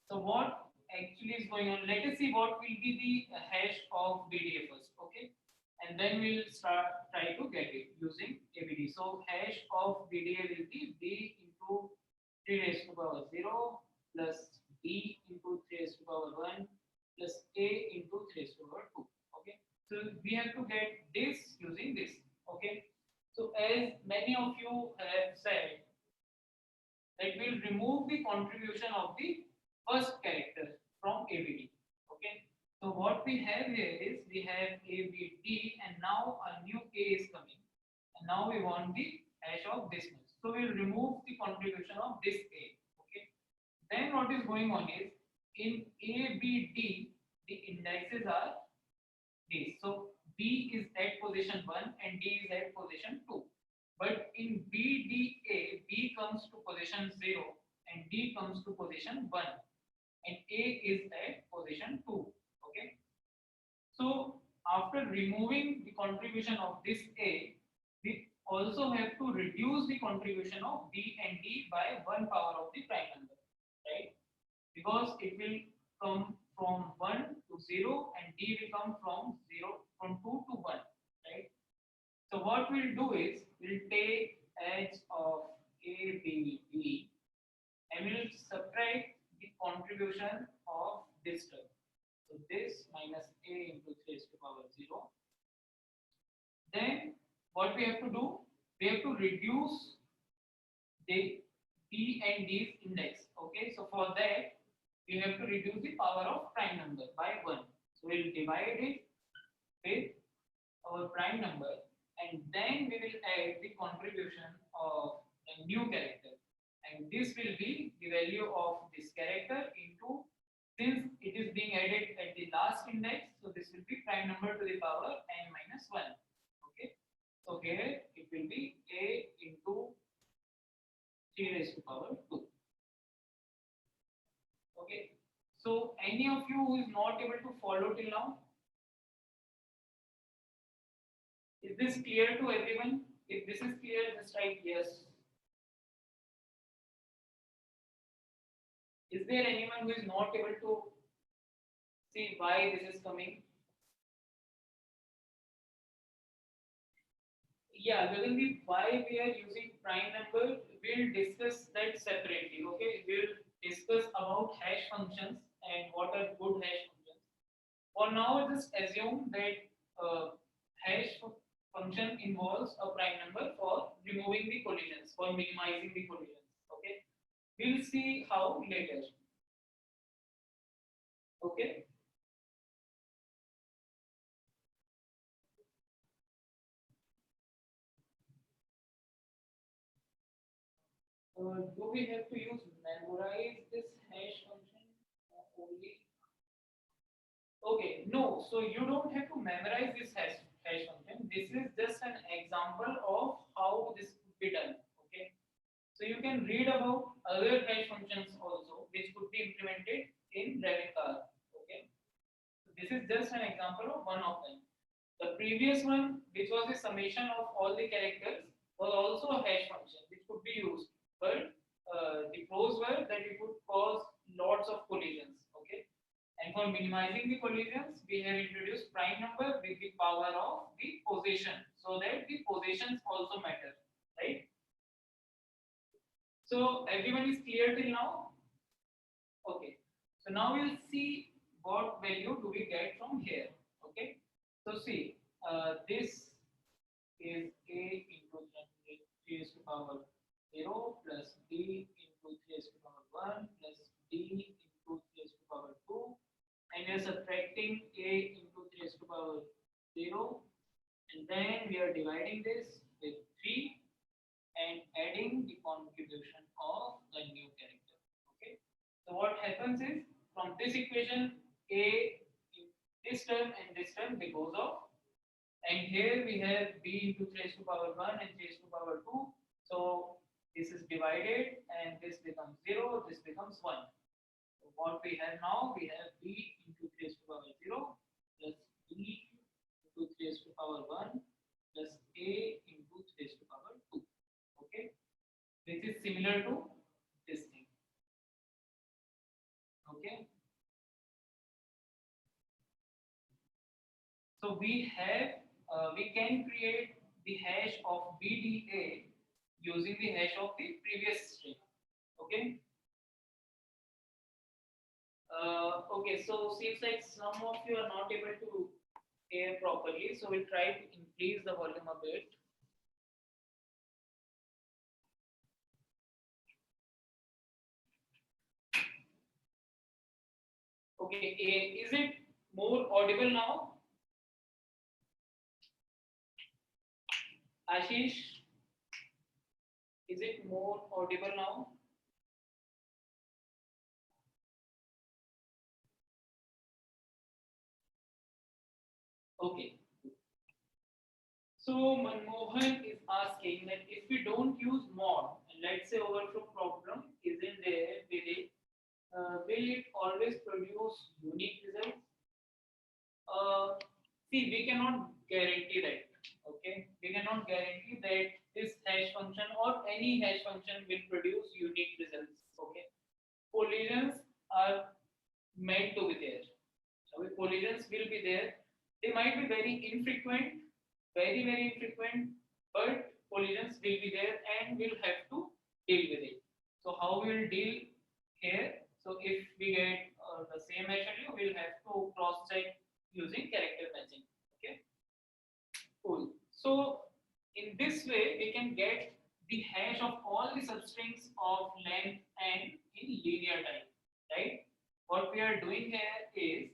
Speaker 2: So what actually is going on? Let us see what will be the hash of BDA first, okay? And then we'll try to get it using ABD. So hash of BDA will be B into 3 raised to power 0 plus B into 3 raised to power 1 plus A into 3 raised to power 2. Okay, so we have to get this using this. Okay, so as many of you have said, that will remove the contribution of the first character from ABD. Okay, so what we have here is we have ABD and now a new A is coming, and now we want the hash of this one. So we'll remove the contribution of this A. Okay, then what is going on is in ABD the indices are these. So B is at position 1 and D is at position 2. But in BDA, B comes to position 0 and D comes to position 1 and A is at position 2. Okay. So after removing the contribution of this A, we also have to reduce the contribution of B and D by 1 power of the prime number, right? Because it will come from 1 to 0 and D will come from 2 to 1, right? So what we'll do is we'll take edge of ABD and we'll subtract the contribution of this term. So this minus A into 3 raised to power 0. Then what we have to do, we have to reduce the B and D's index. Okay, so for that we have to reduce the power of prime number by 1. So we'll divide it with our prime number and then we will add the contribution of a new character, and this will be the value of this character into, since it is being added at the last index, so this will be prime number to the power n minus 1. Okay, so here it will be A into 3 raised to power 2. Okay, so any of you who is not able to follow till now? Is this clear to everyone? If this is clear, just write yes Is there anyone who is not able to see why this is coming? Yeah, Gagandeep, why we are using prime number, we'll discuss that separately. Okay, we'll discuss about hash functions and what are good hash functions. For now, just assume that function involves a prime number for removing the collisions, for minimizing the collisions. Okay, we'll see how later. Okay. Do we have to memorize this hash function only? Okay, no. So you don't have to memorize this hash function. This is just an example of how this could be done. Okay. So you can read about other hash functions also, which could be implemented in Revit car. Okay. So this is just an example of one of them. The previous one, which was a summation of all the characters, was also a hash function which could be used, but the pros were that it would cause lots of collisions. Okay, and for minimizing the collisions, we have introduced prime number with the power of the position, so that the positions also matter, right? So everyone is clear till now? Okay. So now we'll see what value do we get from here. Okay. So see, this is a into 3 raised to power 0 plus b into 3 raised to power 1 plus d into 3 raised to power 2, and we are subtracting a into 3 raised to power 0, and then we are dividing this with 3 and adding the contribution of the new character. Okay. So what happens is, from this equation, a this term and this term, they goes off, and here we have b into 3 raised to power 1 and 3 raised to power 2. So this is divided and this becomes 0, this becomes 1. So what we have now, we have b into 3 raised to power 0 plus b into 3 raised to power 1 plus a into 3 raised to power 2. Okay, this is similar to this thing. Okay, so we can create the hash of BDA using the hash of the previous string. Okay. Okay, so seems like some of you are not able to hear properly, so we'll try to increase the volume a bit. Okay, is it more audible now? Ashish, is it more audible now? Okay. So Manmohan is asking that if we don't use mod, and let's say overflow problem isn't there with it, will it always produce unique results? See, we cannot guarantee that. Okay, we cannot guarantee that this hash function or any hash function will produce unique results. Okay, collisions are meant to be there. So collisions will be there. They might be very infrequent, very infrequent, but collisions will be there and we'll have to deal with it. So how we will deal here? So if we get the same hash value, we'll have to cross check using character matching. Okay, cool. So in this way, we can get the hash of all the substrings of length n in linear time, right? What we are doing here is,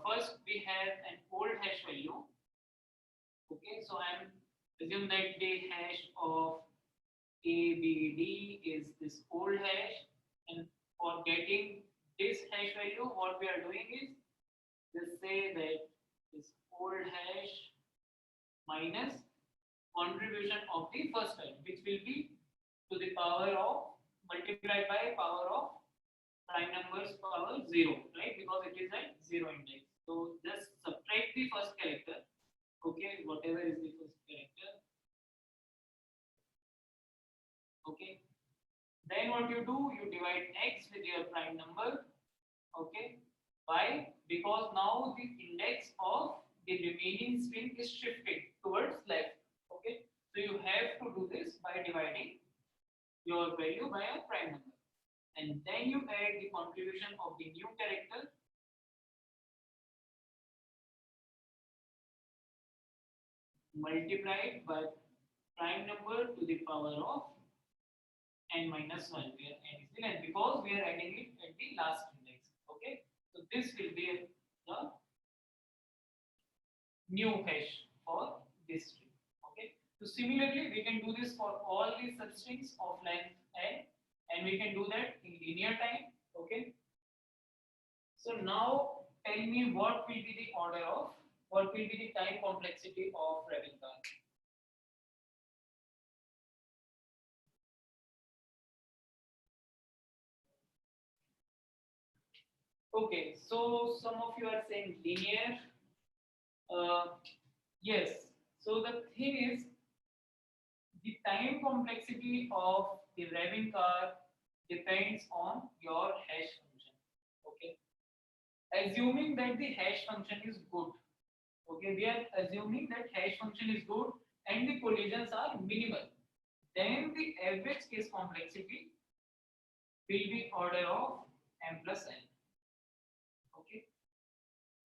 Speaker 2: first we have an old hash value. Okay, so I'm assume that the hash of ABD is this old hash, and for getting this hash value, what we are doing is, let's say that this old hash minus contribution of the first term, which will be to the power of multiplied by power of prime numbers power 0, right? Because it is at 0 index. So just subtract the first character. Okay, whatever is the first character. Okay, Then what you do, you divide x with your prime number. Okay. Why? Because now the index of the remaining string is shifted towards left. Okay. So you have to do this by dividing your value by a prime number. And then you add the contribution of the new character multiplied by prime number to the power of n minus 1, where n is the length, because we are adding it at the last index. Okay, so this will be the new hash for this string. Okay, so similarly we can do this for all the substrings of length n, and we can do that in linear time. Okay, so now tell me what will be the order of, what will be the time complexity of Rabincar? Okay, so some of you are saying linear. Yes. So the thing is, the time complexity of the Rabincar depends on your hash function. Okay. Assuming that the hash function is good. Okay, we are assuming that hash function is good and the collisions are minimal. Then the average case complexity will be order of m plus n. Okay.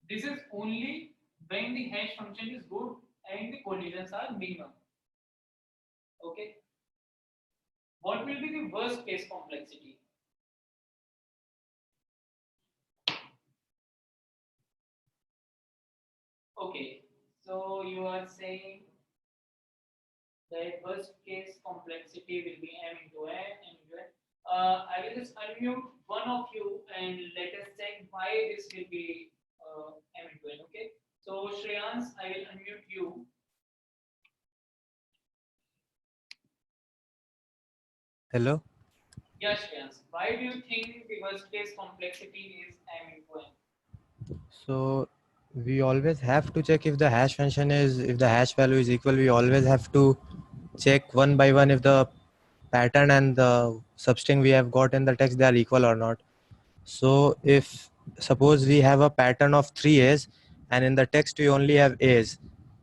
Speaker 2: This is only when the hash function is good and the collisions are minimum. Okay. What will be the worst case complexity? Okay. So you are saying that worst case complexity will be m into n into n. I will just unmute one of you and let us check why this will be m into n. Okay. So Shreyans, I will unmute you.
Speaker 8: Hello.
Speaker 2: Yes, Shreyans. Why do you think the worst case complexity is m into n?
Speaker 8: So we always have to check if the hash function is, if the hash value is equal, we always have to check one by one if the pattern and the substring we have got in the text, they are equal or not. So if suppose we have a pattern of 3 A's and in the text we only have A's,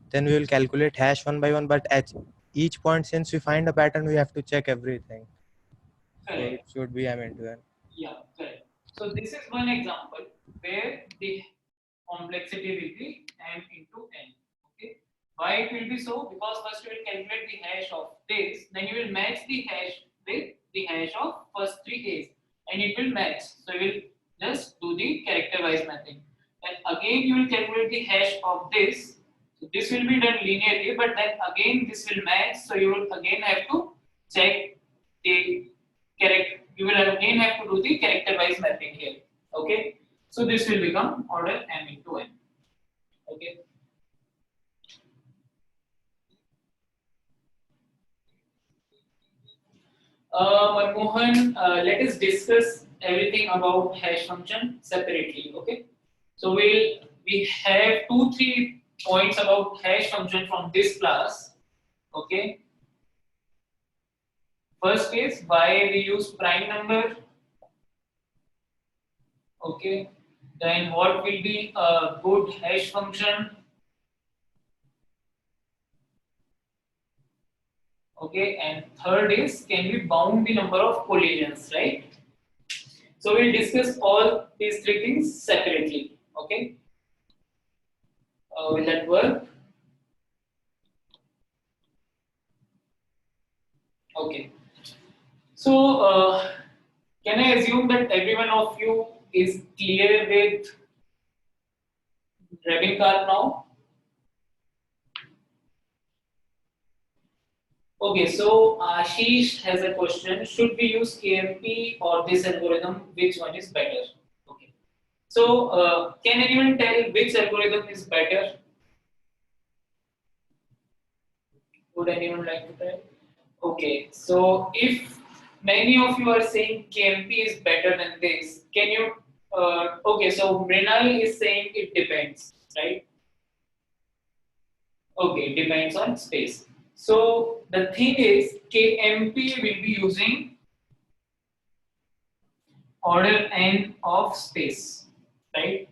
Speaker 8: then we will calculate hash one by one, but at each point since we find a pattern, we have to check everything. So it
Speaker 2: Correct.
Speaker 8: should be m into n.
Speaker 2: Yeah, correct. So this is one example where the complexity will be m into n. Okay. Why it will be so? Because first you will calculate the hash of this, then you will match the hash with the hash of first 3 A's, and it will match. So you will just do the character-wise mapping. Then again you will calculate the hash of this. So this will be done linearly, but then again this will match. So you will again have to check the character. You will again have to do the character-wise mapping here. Okay. So this will become order m into n. Okay. Manmohan, let us discuss everything about hash function separately. Okay. So we have 2-3 points about hash function from this class. Okay. First is why we use prime number. Okay. Then what will be a good hash function? Okay, and third is, can we bound the number of collisions, right? So we'll discuss all these 3 things separately. Okay. Will that work? Okay. So can I assume that every one of you is clear with Rabincar now? Okay, so Ashish has a question. Should we use KMP or this algorithm? Which one is better? Okay. So can anyone tell which algorithm is better? Would anyone like to tell? Okay, so if many of you are saying KMP is better than this, can you? Okay, so Mrinal is saying it depends, right? Okay, it depends on space. So the thing is, KMP will be using order n of space, right?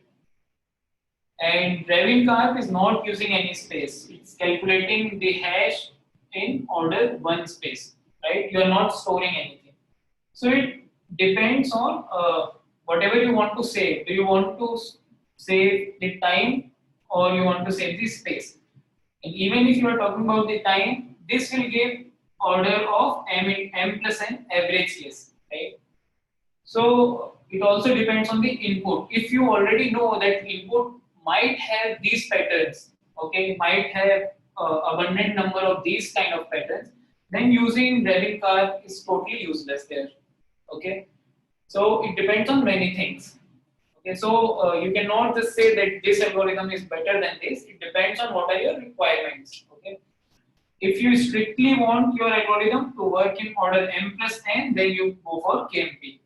Speaker 2: And Brevin Carp is not using any space. It's calculating the hash in order 1 space, right? You are not storing anything. So it depends on whatever you want to save. Do you want to save the time or you want to save the space? And even if you are talking about the time, this will give order of m plus n average case, right? So it also depends on the input. If you already know that input might have these patterns, okay, might have abundant number of these kind of patterns, then using Brevin Carp is totally useless there. Okay, so it depends on many things. Okay, so you cannot just say that this algorithm is better than this. It depends on what are your requirements. Okay, if you strictly want your algorithm to work in order m plus n, then you go for KMP.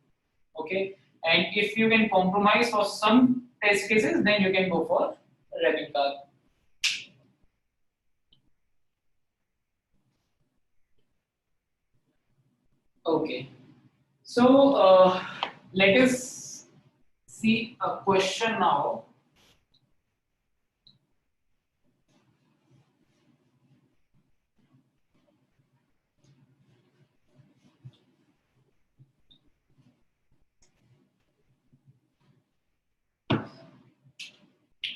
Speaker 2: Okay, and if you can compromise for some test cases, then you can go for Brevin Carp. Okay, so let us see a question now.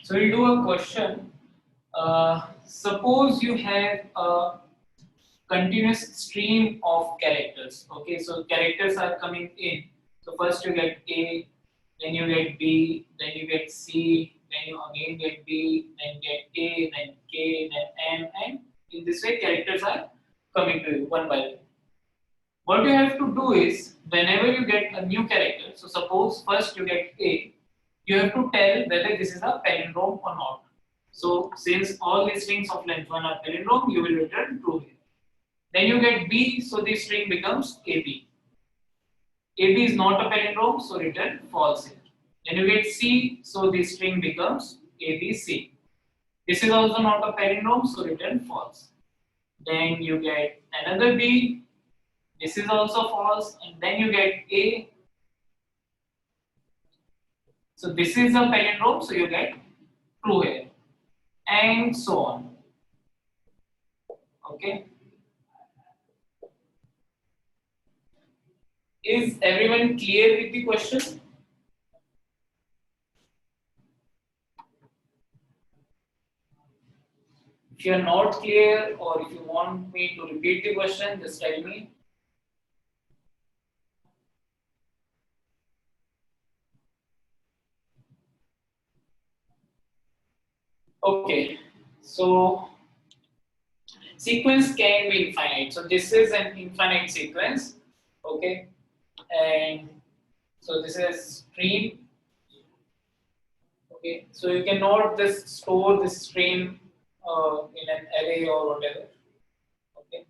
Speaker 2: So we'll do a question. Suppose you have a continuous stream of characters. Okay, so characters are coming in. So first you get A, then you get B, then you get C, then you again get B, then get A, then K, then M, and in this way characters are coming to you one by one. What you have to do is, whenever you get a new character, so suppose first you get A, you have to tell whether this is a palindrome or not. So since all the strings of length 1 are palindrome, you will return true here. Then you get B, so the string becomes AB. AB is not a palindrome, so return false here. Then you get C, so the string becomes ABC. This is also not a palindrome, so return false. Then you get another B, this is also false, and then you get A. So this is a palindrome, so you get true here, and so on. Okay. Is everyone clear with the question? If you are not clear, or if you want me to repeat the question, just tell me. Okay, so sequence can be infinite. So this is an infinite sequence. Okay, and so this is stream. Okay, so you cannot just store this stream in an array or whatever. Okay.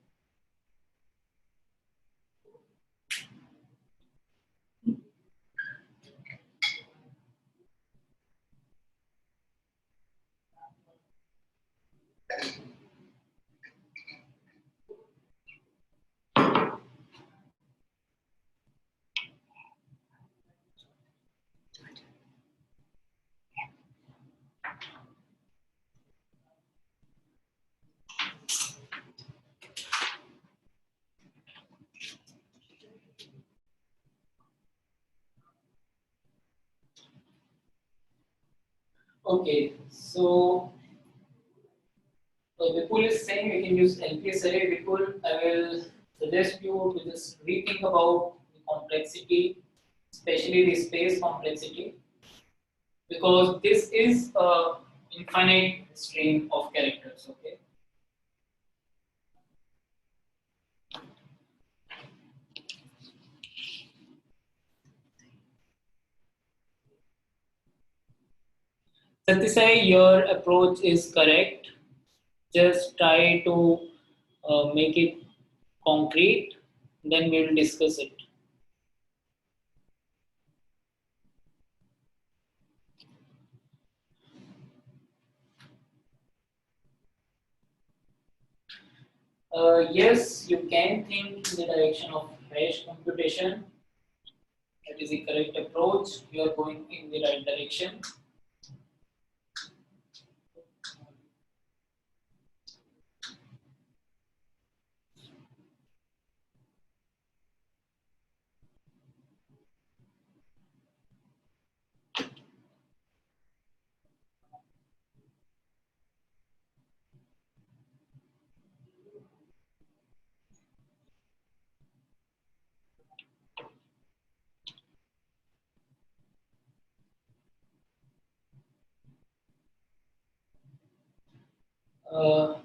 Speaker 2: Okay, so Vipul is saying we can use LPS array. Vipul, I will suggest you to just rethink about the complexity, especially the space complexity, because this is a infinite stream of characters. Okay. Satisai, your approach is correct. Just try to make it concrete, then we will discuss it. Yes, you can think in the direction of hash computation, That is the correct approach. You are going in the right direction.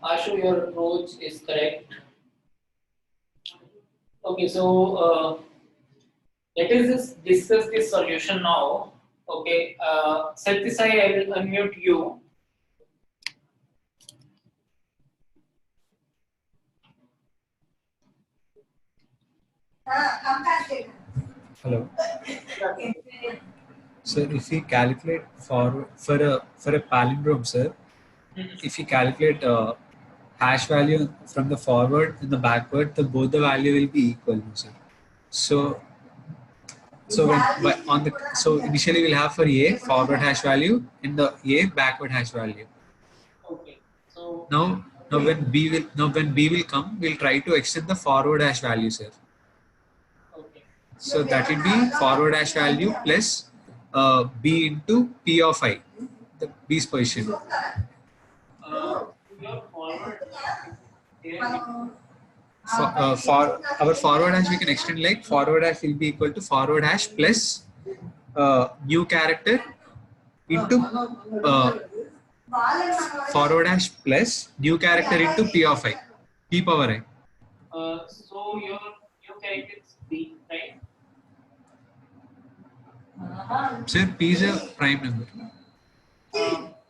Speaker 2: Ashu, your approach is correct. Okay, so let us just discuss this solution now. Okay, Satyasai, I will unmute you.
Speaker 9: Hello. So if we calculate for a palindrome, sir, if you calculate hash value from the forward and the backward, both the value will be equal, sir. So initially we'll have for A forward hash value and the A backward hash value.
Speaker 2: Okay. So
Speaker 9: Now when B will come, we'll try to extend the forward hash value, sir.
Speaker 2: okay.
Speaker 9: So that will be forward hash value plus B into P of I, the B's position.
Speaker 2: Your forward here.
Speaker 9: For our forward hash, we can extend like forward hash will be equal to forward hash plus new character into forward hash plus new character into P of I, P power I.
Speaker 2: So your character is B, right?
Speaker 9: Sir, P is a prime number.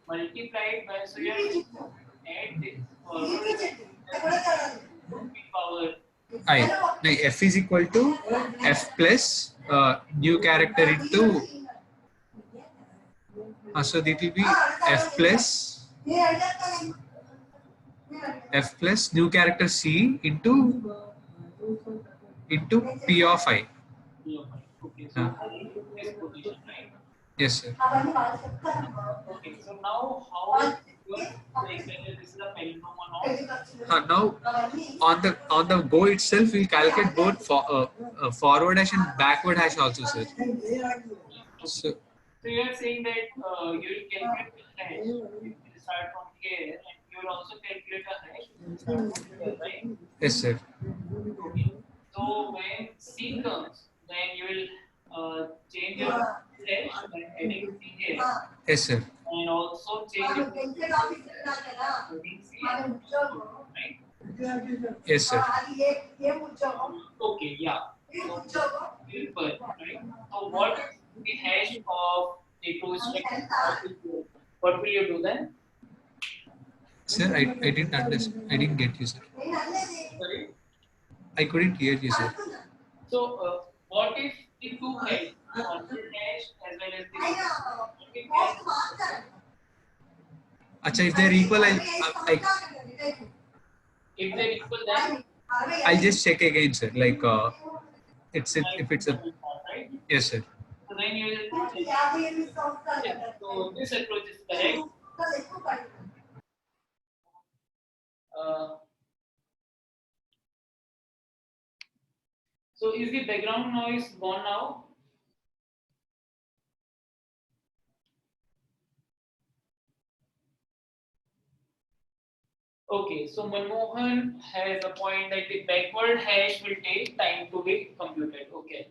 Speaker 2: Multiplied by, so you have to add this forward P power.
Speaker 9: I. Now F is equal to F plus new character into. So that will be F plus new character C into P of I.
Speaker 2: Okay, so this position, right?
Speaker 9: Yes, sir.
Speaker 2: Okay, so now how you are like whether this is a palindrome or not?
Speaker 9: Now on the go itself, we'll calculate both forward hash and backward hash also, sir. So
Speaker 2: you are saying that you will calculate the hash. You will start from here and you will also calculate a hash, right?
Speaker 9: yes, sir.
Speaker 2: Okay. So when C comes, then you will change your hash by adding C here,
Speaker 9: Yes, sir.
Speaker 2: and also change it to adding C, right?
Speaker 9: Yes, sir.
Speaker 2: Okay, yeah. So, right? So what is the hash of the two strings? What will you do then?
Speaker 9: Sir, I didn't understand. I didn't get you, sir.
Speaker 2: Sorry.
Speaker 9: I couldn't hear you, sir.
Speaker 2: So what if the two hash, constant hash as well as the hash?
Speaker 9: Acha, if they're equal,
Speaker 2: If they're equal, then
Speaker 9: I'll just check again, sir. Like if it's a
Speaker 2: right?
Speaker 9: yes, sir.
Speaker 2: So then you will check. So this approach is correct. So is the background noise gone now? Okay, so Manmohan has a point that the backward hash will take time to be computed. Okay.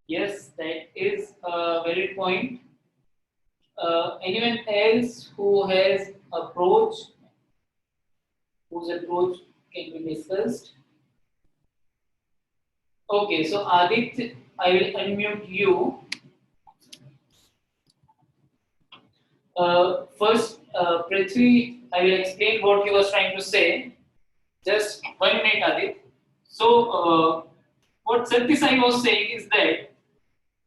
Speaker 2: Yes, that is a valid point. Anyone else who has approach, whose approach can be discussed? Okay, so Aditya, I will unmute you. First, Prithvi, I will explain what he was trying to say. Just 1 minute, Aditya. So, what Satyasai was saying is that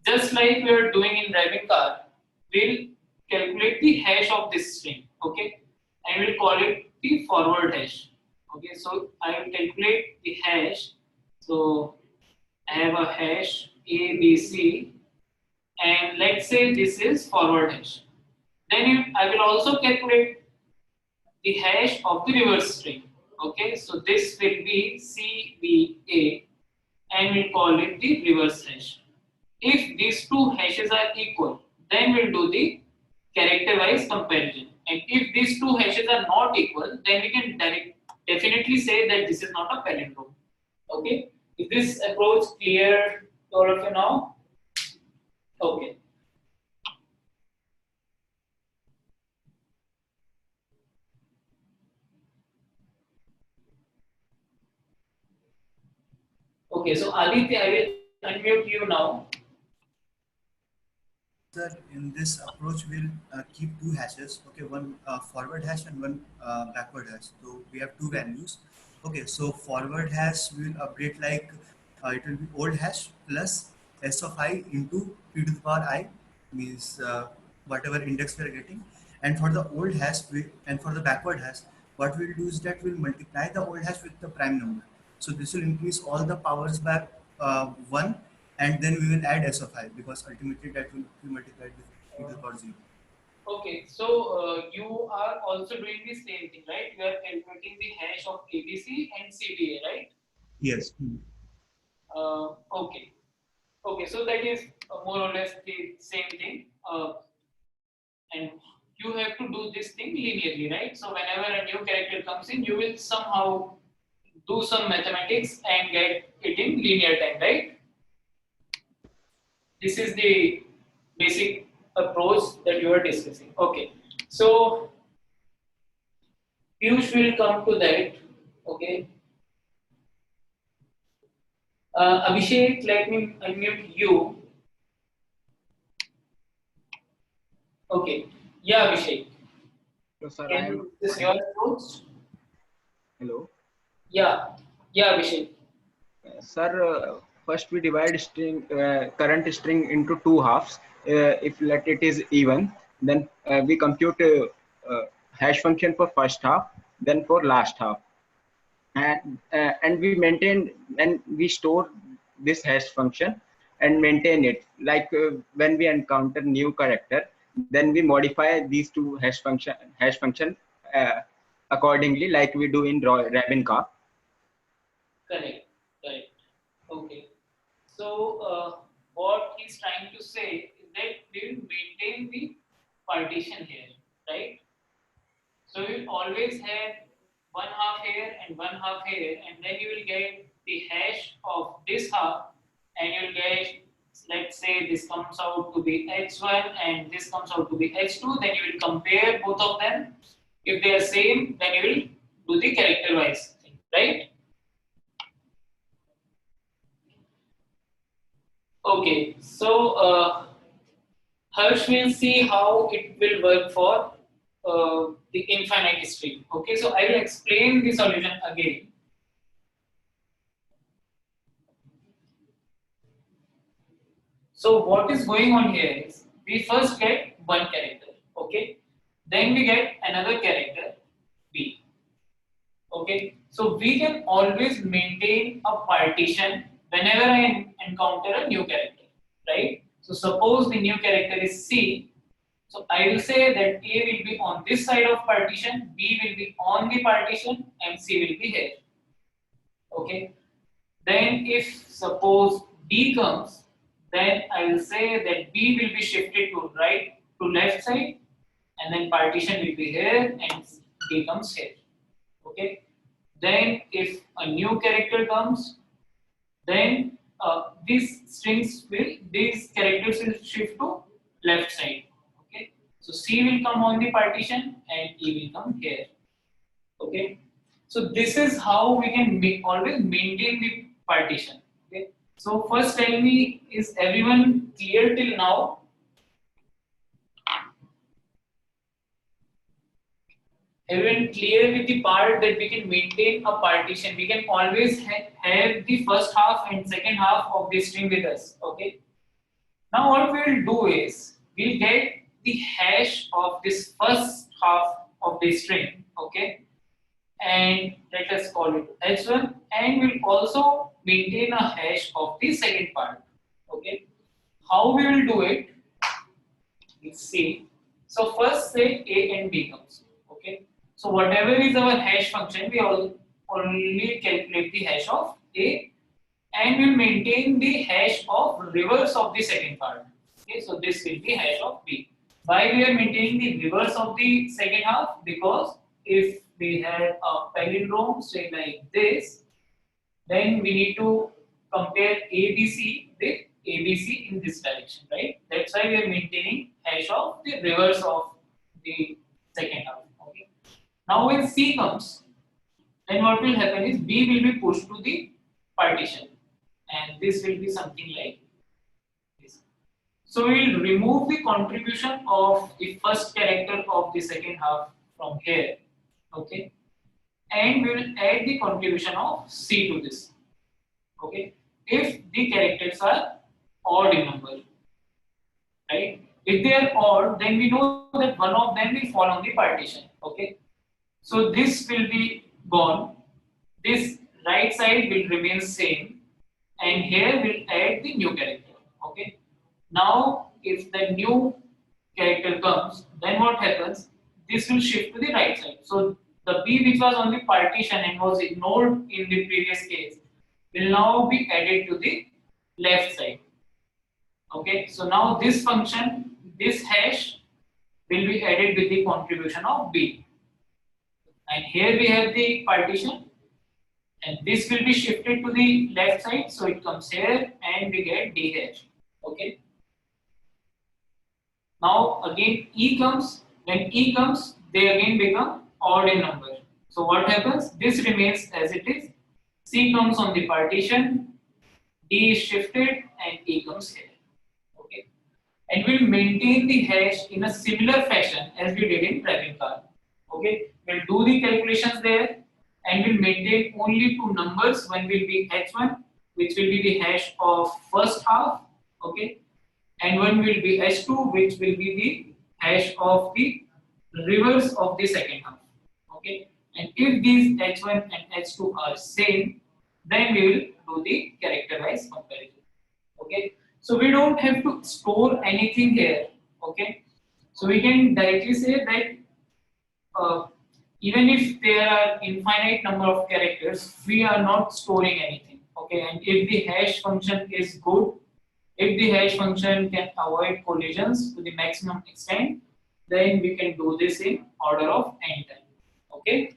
Speaker 2: just like we are doing in driving car, we'll calculate the hash of this string, okay, and we'll call it the forward hash. Okay, so I will calculate the hash. So I have a hash A, B, C, and let's say this is forward hash. Then I will also calculate the hash of the reverse string. Okay, so this will be CVA, and we'll call it the reverse hash. If these two hashes are equal, then we'll do the character-wise comparison. And if these two hashes are not equal, then we can definitely say that this is not a palindrome. Okay, is this approach clear to all of you now? Okay. Okay, so Aditya, I will unmute you now.
Speaker 10: Sir, in this approach, we'll keep two hashes. Okay, one forward hash and one backward hash. So we have two values. Okay, so forward hash will update like it will be old hash plus s of I into p to the power I, means whatever index we are getting. And for the old hash and for the backward hash, what we'll do is that we'll multiply the old hash with the prime number. So this will increase all the powers by 1, and then we will add s of I, because ultimately that will be multiplied with e to the power 0.
Speaker 2: Okay, so you are also doing the same thing, right? You are calculating the hash of ABC and CBA, right?
Speaker 10: Yes.
Speaker 2: Okay. Okay, so that is more or less the same thing. And you have to do this thing linearly, right? So whenever a new character comes in, you will somehow do some mathematics and get it in linear time, right? This is the basic approach that you are discussing. Okay, so Piyush will come to that. Okay, Abhishek, let me unmute you. Okay, yeah, Abhishek.
Speaker 11: So, sir,
Speaker 2: Can you discuss your approach?
Speaker 11: hello.
Speaker 2: Yeah, Abhishek.
Speaker 11: Sir, first we divide string current string into two halves. If let it is even, then we compute hash function for first half, then for last half, and we maintain and we store this hash function and maintain it. Like when we encounter new character, then we modify these two hash function accordingly, like we do in Rabin-Ka.
Speaker 2: Correct. Okay. So what he's trying to say is that we will maintain the partition here, right? So you will always have one half here and one half here, and then you will get the hash of this half, and you'll get, let's say this comes out to be h1 and this comes out to be h2. Then you will compare both of them. If they are same, then you will do the character-wise thing, right? Okay, so Harsh will see how it will work for the infinite string. Okay, so I will explain the solution again. So what is going on here is we first get one character, okay, then we get another character B. Okay, so we can always maintain a partition whenever I encounter a new character, right? So suppose the new character is C, so I will say that A will be on this side of partition, B will be on the partition, and C will be here. Okay, then if suppose D comes, then I will say that B will be shifted to left side, and then partition will be here and D comes here. Okay, then if a new character comes, then these characters will shift to left side. Okay, so C will come on the partition and E will come here. Okay, so this is how we can always maintain the partition. Okay, so first tell me, is everyone clear till now? Everyone clear with the part that we can maintain a partition? We can always have the first half and second half of the string with us. Okay. Now what we will do is we'll get the hash of this first half of the string. Okay, and let us call it h1, and we'll also maintain a hash of the second part. Okay. how we will do it? Let's see. So first say A and B comes. Okay. So whatever is our hash function, we only calculate the hash of A and will maintain the hash of reverse of the second part. Okay. So this will be hash of B. Why we are maintaining the reverse of the second half? Because if we had a palindrome say like this, then we need to compare ABC with ABC in this direction, right? That's why we are maintaining hash of the reverse of the second half. Okay. Now when C comes, then what will happen is B will be pushed to the partition, and this will be something like this. So we will remove the contribution of the first character of the second half from here, okay, and we will add the contribution of C to this. Okay, if the characters are odd in number, right? If they are odd, then we know that one of them will fall on the partition. Okay, so this will be gone. This right side will remain same, and here we'll add the new character. Okay, now if the new character comes, then what happens? This will shift to the right side. So the B which was on the partition and was ignored in the previous case will now be added to the left side. Okay, so now this function, this hash will be added with the contribution of B. And here we have the partition, and this will be shifted to the left side, so it comes here and we get D hash. Okay. Now again E comes, when E comes, they again become odd in number. So what happens? This remains as it is. C comes on the partition, D is shifted, and E comes here. Okay, and we'll maintain the hash in a similar fashion as we did in driving car. Okay, we'll do the calculations there, and we'll maintain only two numbers. One will be H1, which will be the hash of first half. Okay, and one will be H2, which will be the hash of the reverse of the second half. Okay. And if these H1 and H2 are same, then we will do the character-wise comparison. Okay, so we don't have to store anything here. Okay, so we can directly say that even if there are infinite number of characters, we are not storing anything. Okay, and if the hash function is good, if the hash function can avoid collisions to the maximum extent, then we can do this in order of n time. Okay.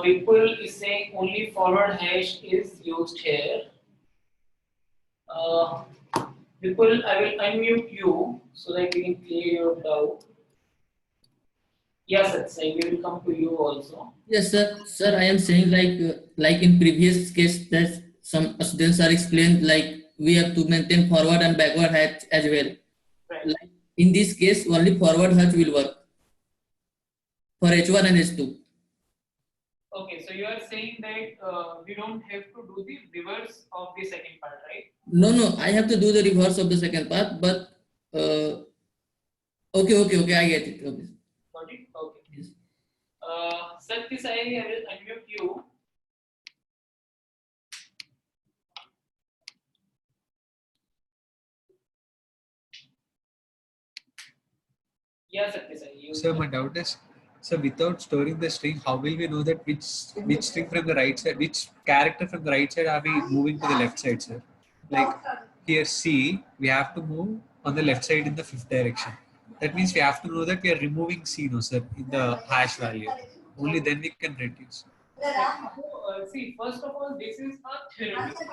Speaker 2: People is saying only forward hash is used here. People, I will unmute you so that we can clear your doubt. Yes, sir. We will come to you also.
Speaker 4: Yes, sir. Sir, I am saying like in previous case that some students are explained like we have to maintain forward and backward hash as well.
Speaker 2: Right.
Speaker 4: Like in this case, only forward hash will work for H1 and H2.
Speaker 2: Okay, so you are saying that we don't have to do the reverse of the second part, right?
Speaker 4: No, I have to do the reverse of the second part, but okay, I get it. Okay.
Speaker 2: Got it? Okay.
Speaker 4: Yes.
Speaker 2: Satyam, I will unmute you. Yeah, Satyam,
Speaker 9: So my doubt is, so without storing the string, how will we know that which string from the right side, which character from the right side are we moving to the left side, sir? Like here C, we have to move on the left side in the fifth direction. That means we have to know that we are removing C, no sir, in the hash value. Only then we can reduce.
Speaker 2: So, see, first of all, this is a theoretical.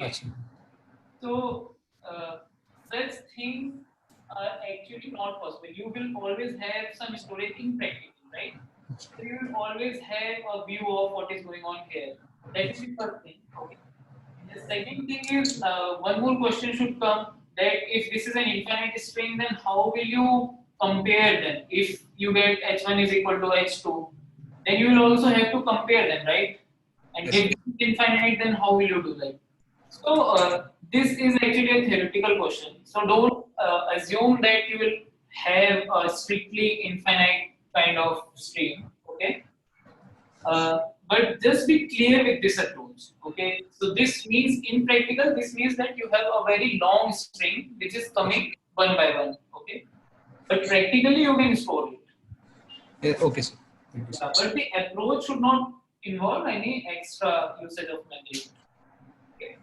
Speaker 2: Okay. So, such things are actually not possible. You will always have some storage in practice, right? So you will always have a view of what is going on here. That is the first thing. Okay. The second thing is one more question should come that if this is an infinite string, then how will you compare them? If you get H1 is equal to H2, then you will also have to compare them, right? And if it is infinite, then how will you do that? So this is actually a theoretical question. So don't assume that you will have a strictly infinite kind of string, okay? But just be clear with this approach. approach. Okay, so this means in practical, this means that you have a very long string which is coming one by one. Okay, but practically you can store it.
Speaker 9: Okay, sir. Thank you, sir.
Speaker 2: But the approach should not involve any extra usage of memory. Okay.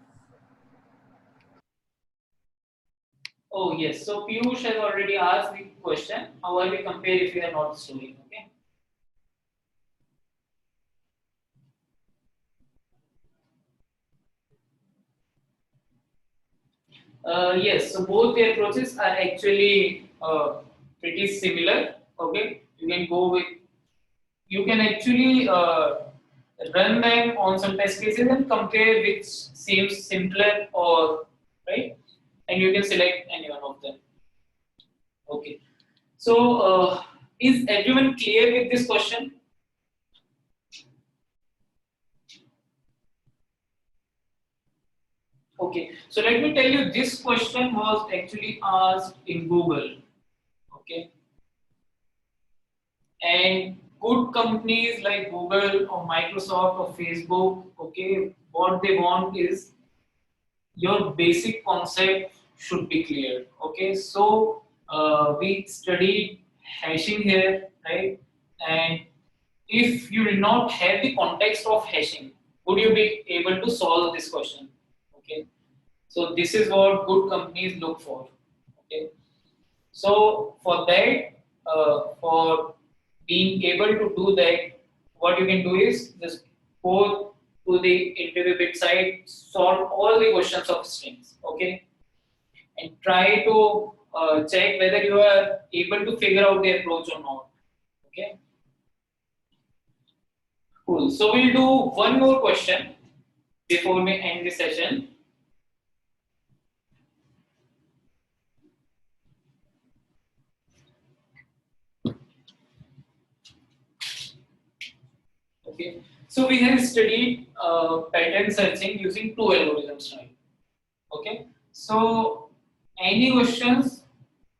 Speaker 2: Oh yes, so Piyush has already asked the question. How will we compare if we are not storing? Okay. Yes, so both the approaches are actually pretty similar. Okay, you can go with, you can actually run them on some test cases and compare which seems simpler or right, and you can select any one of them. Okay, so is everyone clear with this question? Okay, so let me tell you, this question was actually asked in Google. Okay, and good companies like Google or Microsoft or Facebook, okay, what they want is your basic concept should be clear. Okay, so we studied hashing here, right? And if you did not have the context of hashing, would you be able to solve this question? Okay, so this is what good companies look for. Okay, so for that, for being able to do that, what you can do is just go to the interview bit site, solve all the questions of strings, okay, and try to check whether you are able to figure out the approach or not. Okay, cool. So we'll do one more question before we end the session. Okay, so we have studied pattern searching using two algorithms now. Okay, so any questions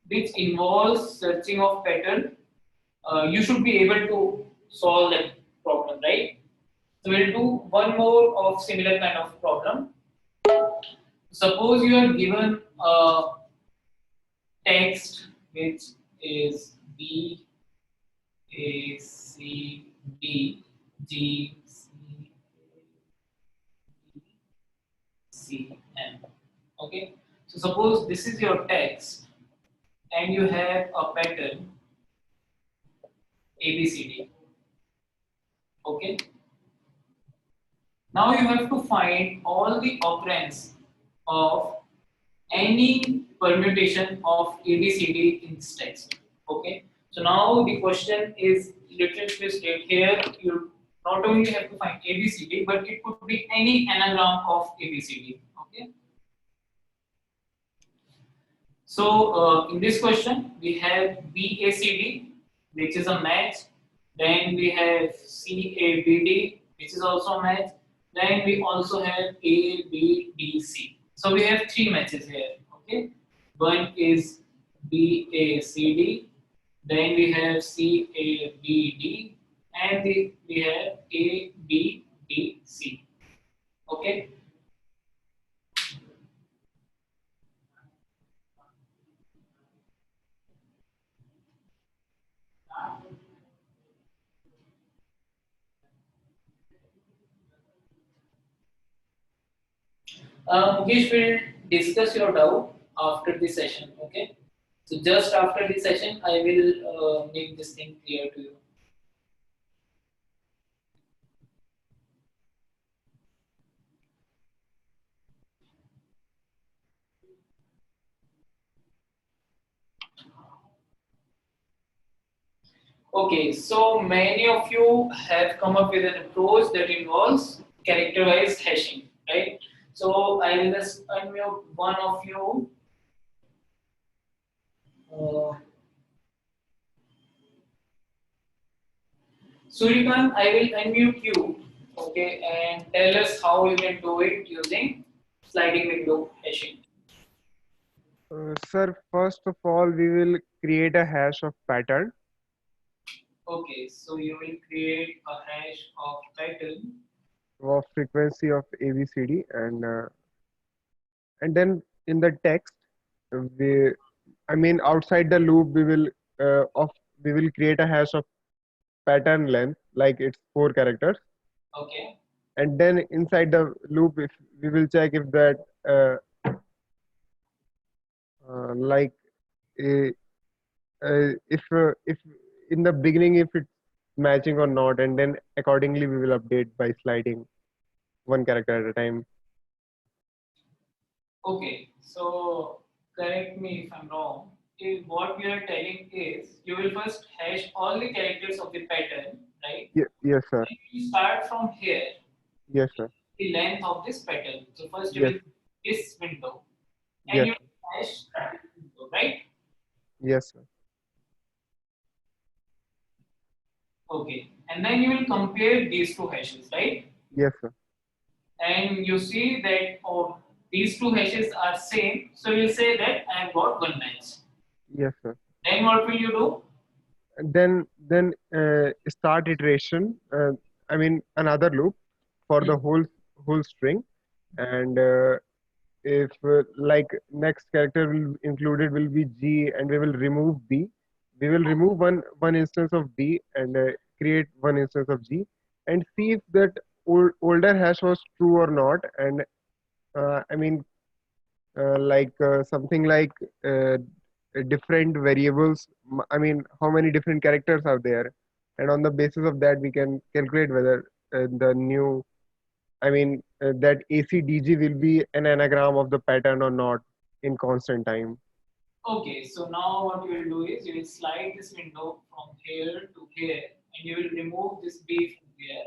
Speaker 2: which involves searching of pattern, you should be able to solve that problem, right? So we'll do one more of similar kind of problem. Suppose you are given a text which is B, A, C, D, G, C, M. Okay, so suppose this is your text and you have a pattern ABCD. Okay, now you have to find all the occurrence of any permutation of ABCD in this text. Okay, so now the question is little twist it here. You not only have to find ABCD, but it could be any anagram of ABCD. Okay, so in this question we have BACD, which is a match. Then we have CABD, which is also a match. Then we also have ABDC. So we have three matches here. Okay, one is BACD, then we have CABD, and we have ABDC. Okay. Mukesh will discuss your doubt after the session. Okay, so just after the session, I will make this thing clear to you. Okay, so many of you have come up with an approach that involves character-wise hashing, right? So I will just unmute one of you. Surikant, I will unmute you, okay, and tell us how you can do it using sliding window hashing.
Speaker 12: Sir, first of all, we will create a hash of pattern.
Speaker 2: Okay, so you will create a hash of pattern.
Speaker 12: of frequency of ABCD, and then in the text, we, I mean, outside the loop, we will create a hash of pattern length, like it's 4 characters,
Speaker 2: Okay.
Speaker 12: and then inside the loop, if we will check if that like uh, if in the beginning if it's matching or not, and then accordingly we will update by sliding 1 character at a time.
Speaker 2: Okay, so correct me if I'm wrong. If what you are telling is you will first hash all the characters of the pattern, right?
Speaker 12: Yes, sir.
Speaker 2: Then you start from here,
Speaker 12: Yes, sir.
Speaker 2: the length of this pattern. So first you
Speaker 12: Yes.
Speaker 2: will this window, and
Speaker 12: Yes.
Speaker 2: you will hash this window, right?
Speaker 12: Yes, sir.
Speaker 2: Okay, and then you will compare these two hashes, right?
Speaker 12: Yes, sir.
Speaker 2: And you see that oh, these two hashes are same, so you say that I have got one match.
Speaker 12: Yes, sir.
Speaker 2: Then what will you do?
Speaker 12: And then start iteration. I mean another loop for the whole string, and if like next character will included will be G, and we will remove B. We will remove one instance of B and create one instance of G, and see if that older hash was true or not. And I mean something like different variables. I mean, how many different characters are there, and on the basis of that, we can calculate whether the new, I mean, that ACDG will be an anagram of the pattern or not in constant time.
Speaker 2: Okay, so now what you will do is you will slide this window from here to here, and you will remove this B from here,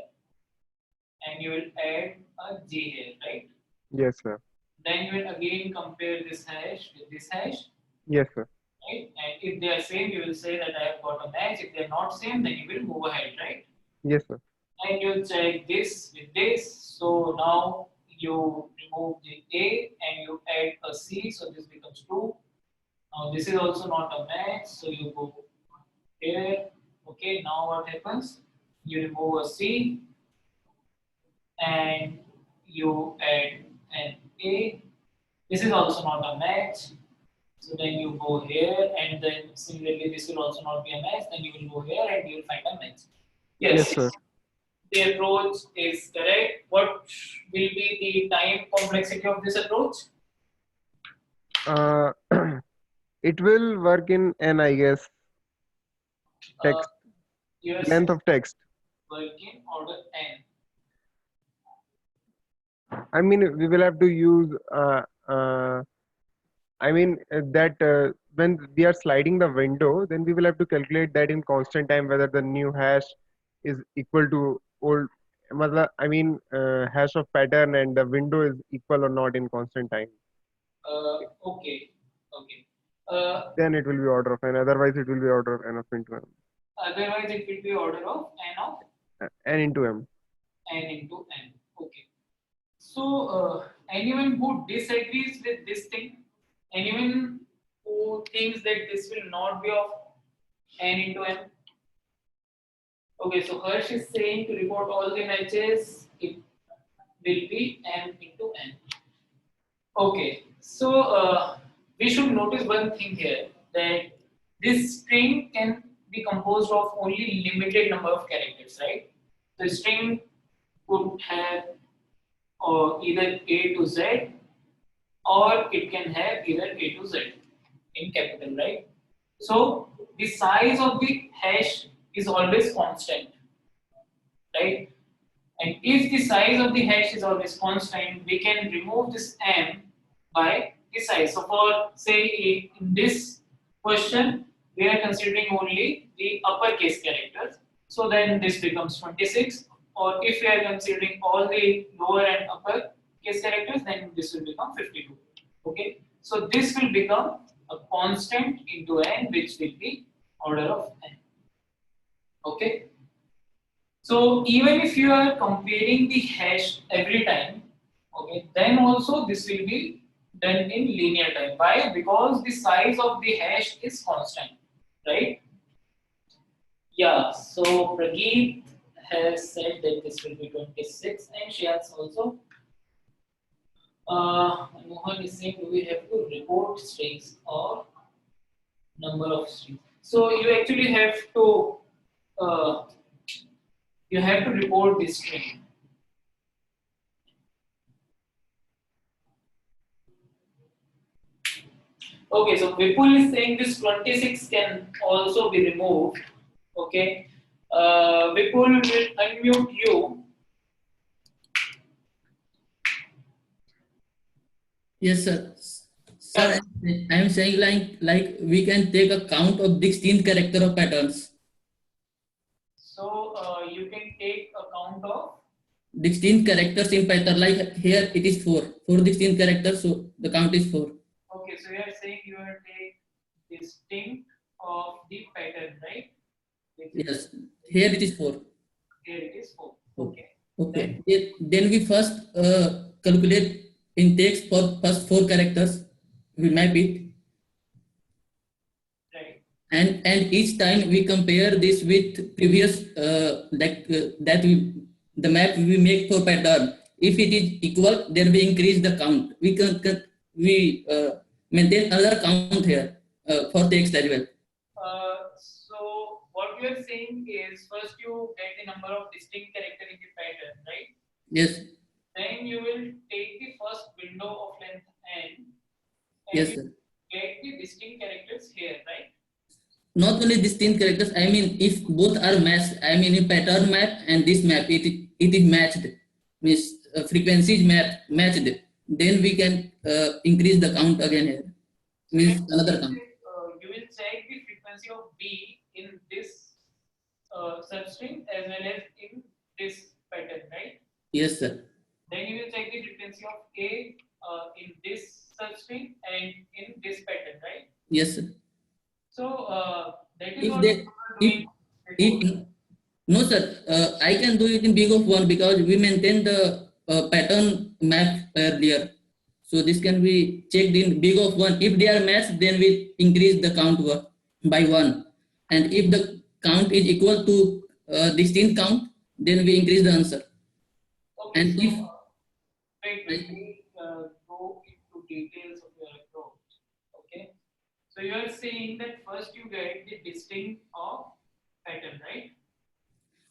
Speaker 2: and you will add a G here, right?
Speaker 12: Yes, sir.
Speaker 2: Then you will again compare this hash with this hash,
Speaker 12: Yes, sir.
Speaker 2: right? And if they are same, you will say that I have got a match. If they are not same, then you will move ahead, right?
Speaker 12: Yes, sir.
Speaker 2: And you will check this with this. So now you remove the A and you add a C, so this becomes 2. Now this is also not a match, so you go here. Okay, now what happens? You remove a C and you add an A. This is also not a match. So then you go here, and then similarly this will also not be a match. Then you will go here and you will find a match.
Speaker 12: Yes, sir.
Speaker 2: The approach is correct. What will be the time complexity of this approach?
Speaker 12: It will work in N, I guess. Text.
Speaker 2: Yes.
Speaker 12: Length of text.
Speaker 2: Work in order N.
Speaker 12: I mean, we will have to use. I mean that when we are sliding the window, then we will have to calculate that in constant time whether the new hash is equal to old. I mean, hash of pattern and the window is equal or not in constant time.
Speaker 2: Okay.
Speaker 12: Then it will be order of n. Otherwise, it will be order of n of into m.
Speaker 2: Otherwise, it will be order of N of
Speaker 12: N into m.
Speaker 2: N into N. Okay. So, anyone who disagrees with this thing, anyone who thinks that this will not be of N into N? Okay, so Harsh is saying to report all the matches, it will be M into N. Okay, so we should notice one thing here, that this string can be composed of only limited number of characters, right? The string could have either A to Z, or it can have either A to Z in capital, right? So the size of the hash is always constant, right? And if the size of the hash is always constant, we can remove this M by the size. So for say in this question, we are considering only the uppercase characters. So then this becomes 26. Or if we are considering all the lower and upper case characters, then this will become 52. Okay. So this will become a constant into n, which will be order of n. Okay. So even if you are comparing the hash every time, okay, then also this will be done in linear time. Why? Because the size of the hash is constant, right? Yeah. So Prageet has said that this will be 26, and Shreyans also. Mohan is saying, do we have to report strings or number of strings? So you actually have to report this string. Okay, so Vipul is saying this 26 can also be removed. Okay, Vipul will unmute you.
Speaker 4: Yes, sir. Sir, I am saying like we can take a count of 16 character of patterns.
Speaker 2: So you can take account of
Speaker 4: 16 characters in pattern. Like here it is 4. 16 characters, so the count is 4.
Speaker 2: Okay, so you are saying you will take distinct of the pattern, right?
Speaker 4: Yes. Here it is 4.
Speaker 2: Here it is 4. Okay.
Speaker 4: Okay. Then we first calculate in text for first 4 characters. We map it.
Speaker 2: Right.
Speaker 4: And each time we compare this with previous the map we make for pattern. If it is equal, then we increase the count. We maintain another count here for text as well.
Speaker 2: So what you are saying is first you get the number of distinct character in the pattern, right?
Speaker 4: Yes.
Speaker 2: Then you will take the first window of length n. And
Speaker 4: Yes,
Speaker 2: you
Speaker 4: sir.
Speaker 2: get the distinct characters here, right?
Speaker 4: Not only distinct characters. I mean, if both are matched. I mean, in pattern map and this map, it is matched. Means frequencies matched. Then we can increase the count again here. Means another count.
Speaker 2: You will check the frequency of B in this substring as well as in this pattern, right?
Speaker 4: Yes, sir.
Speaker 2: Then you will check the frequency of A in this substring and in this pattern, right?
Speaker 4: Yes, sir.
Speaker 2: So that is
Speaker 4: If
Speaker 2: what
Speaker 4: they,
Speaker 2: you are doing.
Speaker 4: if no, sir, I can do it in big of 1 because we maintain the pattern map earlier. So this can be checked in big of 1. If they are matched, then we increase the count by 1. And if the count is equal to distinct count, then we increase the answer.
Speaker 2: Okay,
Speaker 4: And
Speaker 2: so,
Speaker 4: if
Speaker 2: let me go into details of your approach. Okay, so you are saying that first you get the distinct of pattern, right?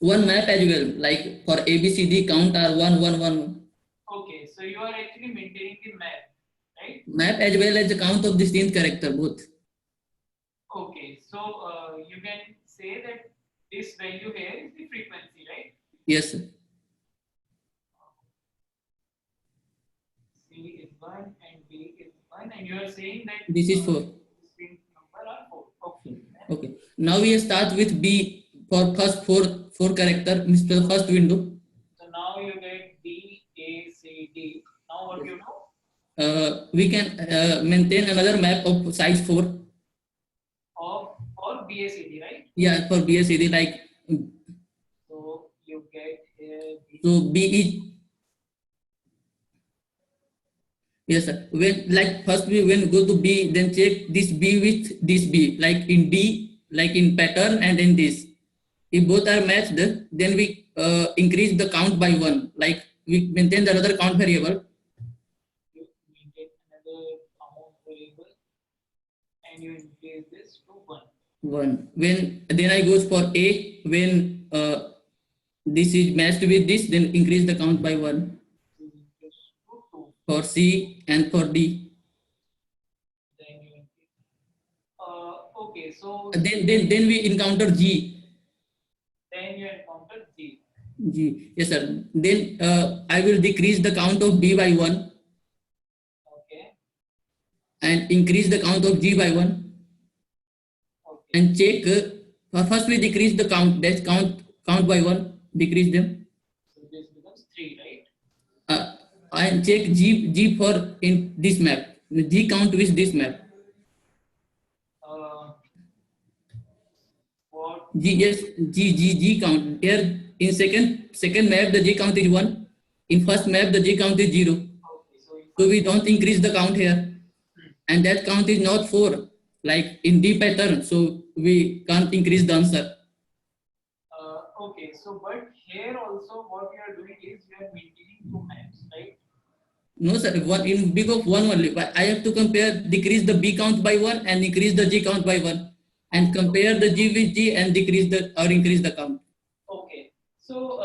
Speaker 4: one map as well, like for ABCD count are 1, 1, 1.
Speaker 2: Okay, so you are actually maintaining the map, right?
Speaker 4: Map as well as the count of distinct character both.
Speaker 2: Okay, so you can say that this value here is the frequency, right?
Speaker 4: Yes, sir.
Speaker 2: C is 1 and B is 1, and you are saying that
Speaker 4: This is 4.
Speaker 2: distinct number are 4. Okay.
Speaker 4: Okay. Now we start with B for first four character, means the first window.
Speaker 2: So now you get B, A, C, D. Now what you know?
Speaker 4: We can maintain another map of size 4.
Speaker 2: Of for BACD, right?
Speaker 4: Yeah, for BACD, like
Speaker 2: So you get here B.
Speaker 4: so B is. Yes, sir. When like first we when go to B, then check this B with this B, like in D, like in pattern and in this. If both are matched, then we increase the count by 1. Like we maintain the another count variable.
Speaker 2: You maintain another count variable, and you increase this to 1.
Speaker 4: 1. When then I goes for A, when this is matched with this, then increase the count by 1. For C and for D.
Speaker 2: Then you increase. Okay, so
Speaker 4: Then we encounter G.
Speaker 2: then you encounter G.
Speaker 4: G. Yes, sir. Then I will decrease the count of B by 1.
Speaker 2: Okay.
Speaker 4: And increase the count of G by 1.
Speaker 2: Okay.
Speaker 4: And check. First we decrease the count. That's count by 1. Decrease them.
Speaker 2: So this becomes 3, right?
Speaker 4: And check G for in this map. G count with this map.
Speaker 2: What?
Speaker 4: G, yes, G count. Here in second map the G count is 1. In first map the G count is 0.
Speaker 2: Okay,
Speaker 4: So we don't increase the count here. And that count is not 4 like in D pattern. So we can't increase the answer.
Speaker 2: Okay, so but here also what we are doing is we are maintaining two maps, right?
Speaker 4: No, sir. One in big of one only. But I have to compare, decrease the B count by one and increase the G count by one, and compare the G with G and decrease the or increase the count.
Speaker 2: Okay, so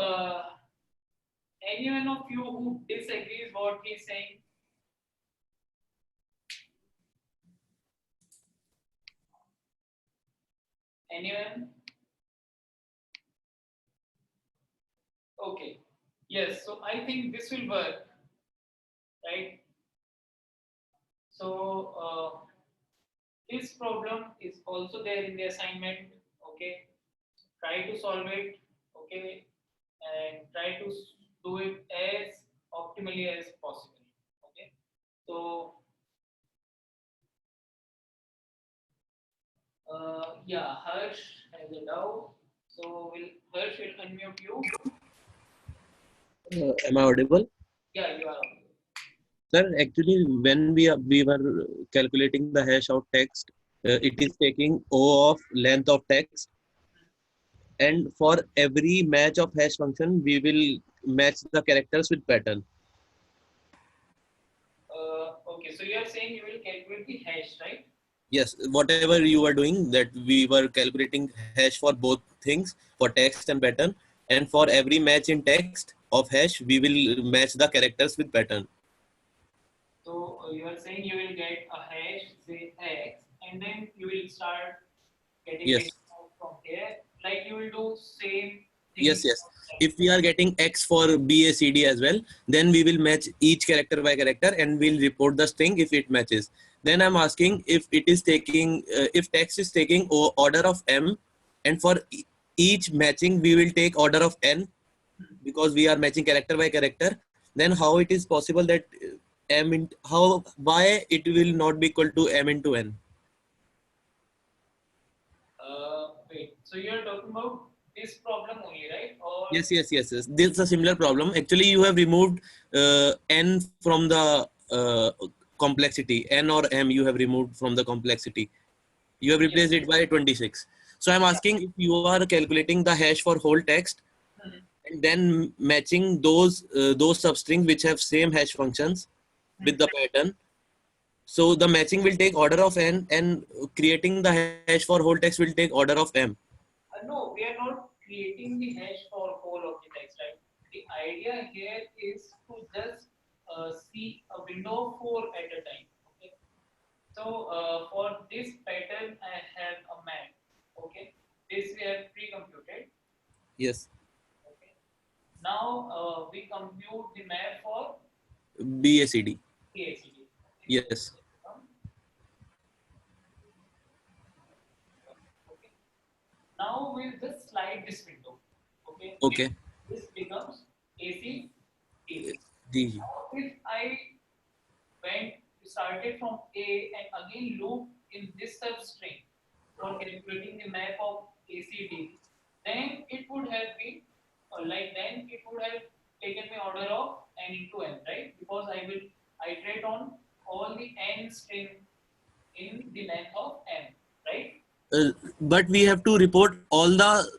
Speaker 2: anyone of you who disagrees what he's saying? Anyone? Okay, yes. So I think this will work, right? So this problem is also there in the assignment. Okay, try to solve it. Okay, and try to do it as optimally as possible. Okay, so yeah, Harsh has a doubt. So Harsh will unmute you.
Speaker 13: Am I audible?
Speaker 2: Yeah, you are.
Speaker 13: Sir, actually, when we were calculating the hash of text, it is taking O of length of text, and for every match of hash function, we will match the characters with pattern.
Speaker 2: Okay, so you are saying you will calculate the hash, right?
Speaker 13: Yes, whatever you were doing, that we were calculating hash for both things, for text and pattern, and for every match in text of hash, we will match the characters with pattern.
Speaker 2: So you are saying you will get a hash, say X, and then you will start getting
Speaker 13: Yes.
Speaker 2: it from here. Like you will do same thing.
Speaker 13: Yes. If we are getting X for BACD as well, then we will match each character by character and we'll report the string if it matches. Then I'm asking if it is taking, if text is taking order of M, and for each matching we will take order of N, because we are matching character by character. Then how it is possible that why it will not be equal to M into N?
Speaker 2: Wait, so you are talking about this problem only, right? Or
Speaker 13: Yes. This is a similar problem. Actually, you have removed N from the complexity. N or M you have removed from the complexity. You have replaced it by 26. So I'm asking if you are calculating the hash for whole text and then matching those substrings which have same hash functions with the pattern. So the matching will take order of N, and creating the hash for whole text will take order of M.
Speaker 2: no, we are not creating the hash for whole of the text, right? The idea here is to just see a window of 4 at a time. Okay. So for this pattern, I have a map. Okay. This we have pre-computed.
Speaker 13: Yes.
Speaker 2: Okay. Now we compute the map for
Speaker 13: BACD.
Speaker 2: BACD.
Speaker 13: Yes.
Speaker 2: Okay. Now we'll just slide this window. Okay.
Speaker 13: Okay.
Speaker 2: This becomes AC.
Speaker 13: DG.
Speaker 2: Now if I started from A and again loop in this substring for calculating the map of ACD, then it would have been then it would have taken me order of n into n, right? Because I will iterate on all the n string in the length of m, right?
Speaker 13: But we have to report all the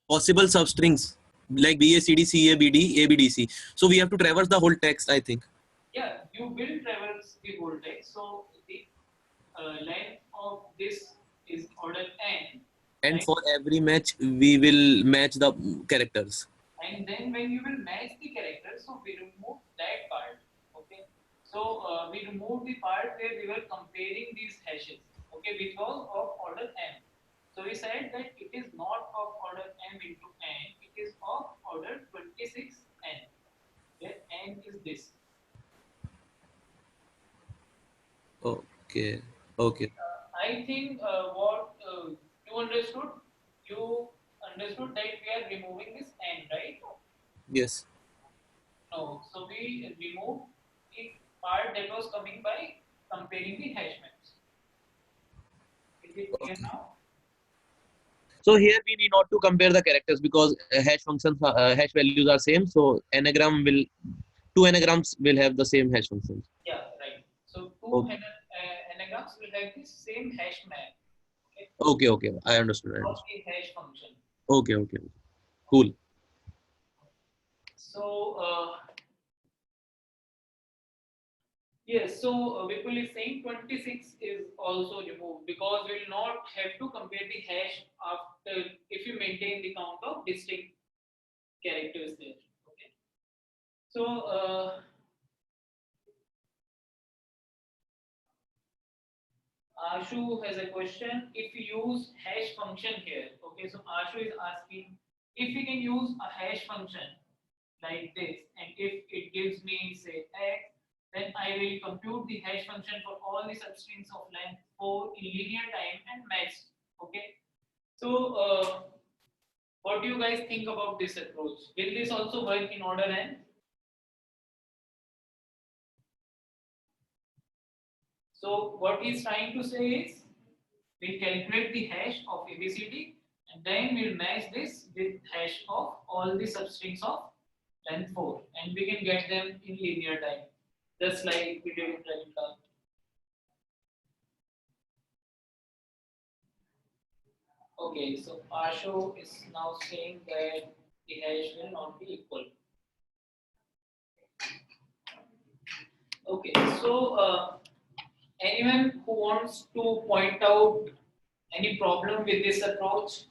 Speaker 13: possible substrings like BACD, CABD, ABDC. So we have to traverse the whole text, I think.
Speaker 2: Yeah, you will traverse the whole text. So the length of this is order n.
Speaker 13: And
Speaker 2: right?
Speaker 13: for every match, we will match the characters.
Speaker 2: And then when you will match the characters, so we remove that part. Okay. So we remove the part where we were comparing these hashes. Okay, which was of order n. So we said that it is not of order m into n. It is of order 26n. Where n is this.
Speaker 13: Okay.
Speaker 2: I think what you understood that we are removing this n, right?
Speaker 13: Yes.
Speaker 2: No, so we remove the part that was coming by comparing the hash maps. Is it clear now?
Speaker 13: So here we need not to compare the characters because hash functions, hash values are same. So two anagrams will have the same hash functions.
Speaker 2: Yeah, right. So two anagrams will have the same hash map.
Speaker 13: Okay. I understood.
Speaker 2: Of the hash function.
Speaker 13: Okay. Cool.
Speaker 2: So yes, so Vipul is saying 26 is also removed because we will not have to compare the hash after if you maintain the count of distinct characters there. Okay. So Ashu has a question. If we use hash function here, okay, so Ashu is asking if we can use a hash function like this, and if it gives me say x, then I will compute the hash function for all the substrings of length 4 in linear time and match. Okay, so what do you guys think about this approach? Will this also work in order n? So what he's trying to say is we'll calculate the hash of ABCD and then we'll match this with hash of all the substrings of length 4 and we can get them in linear time, just like we did in Radhika. Okay, so Ashu is now saying that the hash will not be equal. Okay, so anyone who wants to point out any problem with this approach?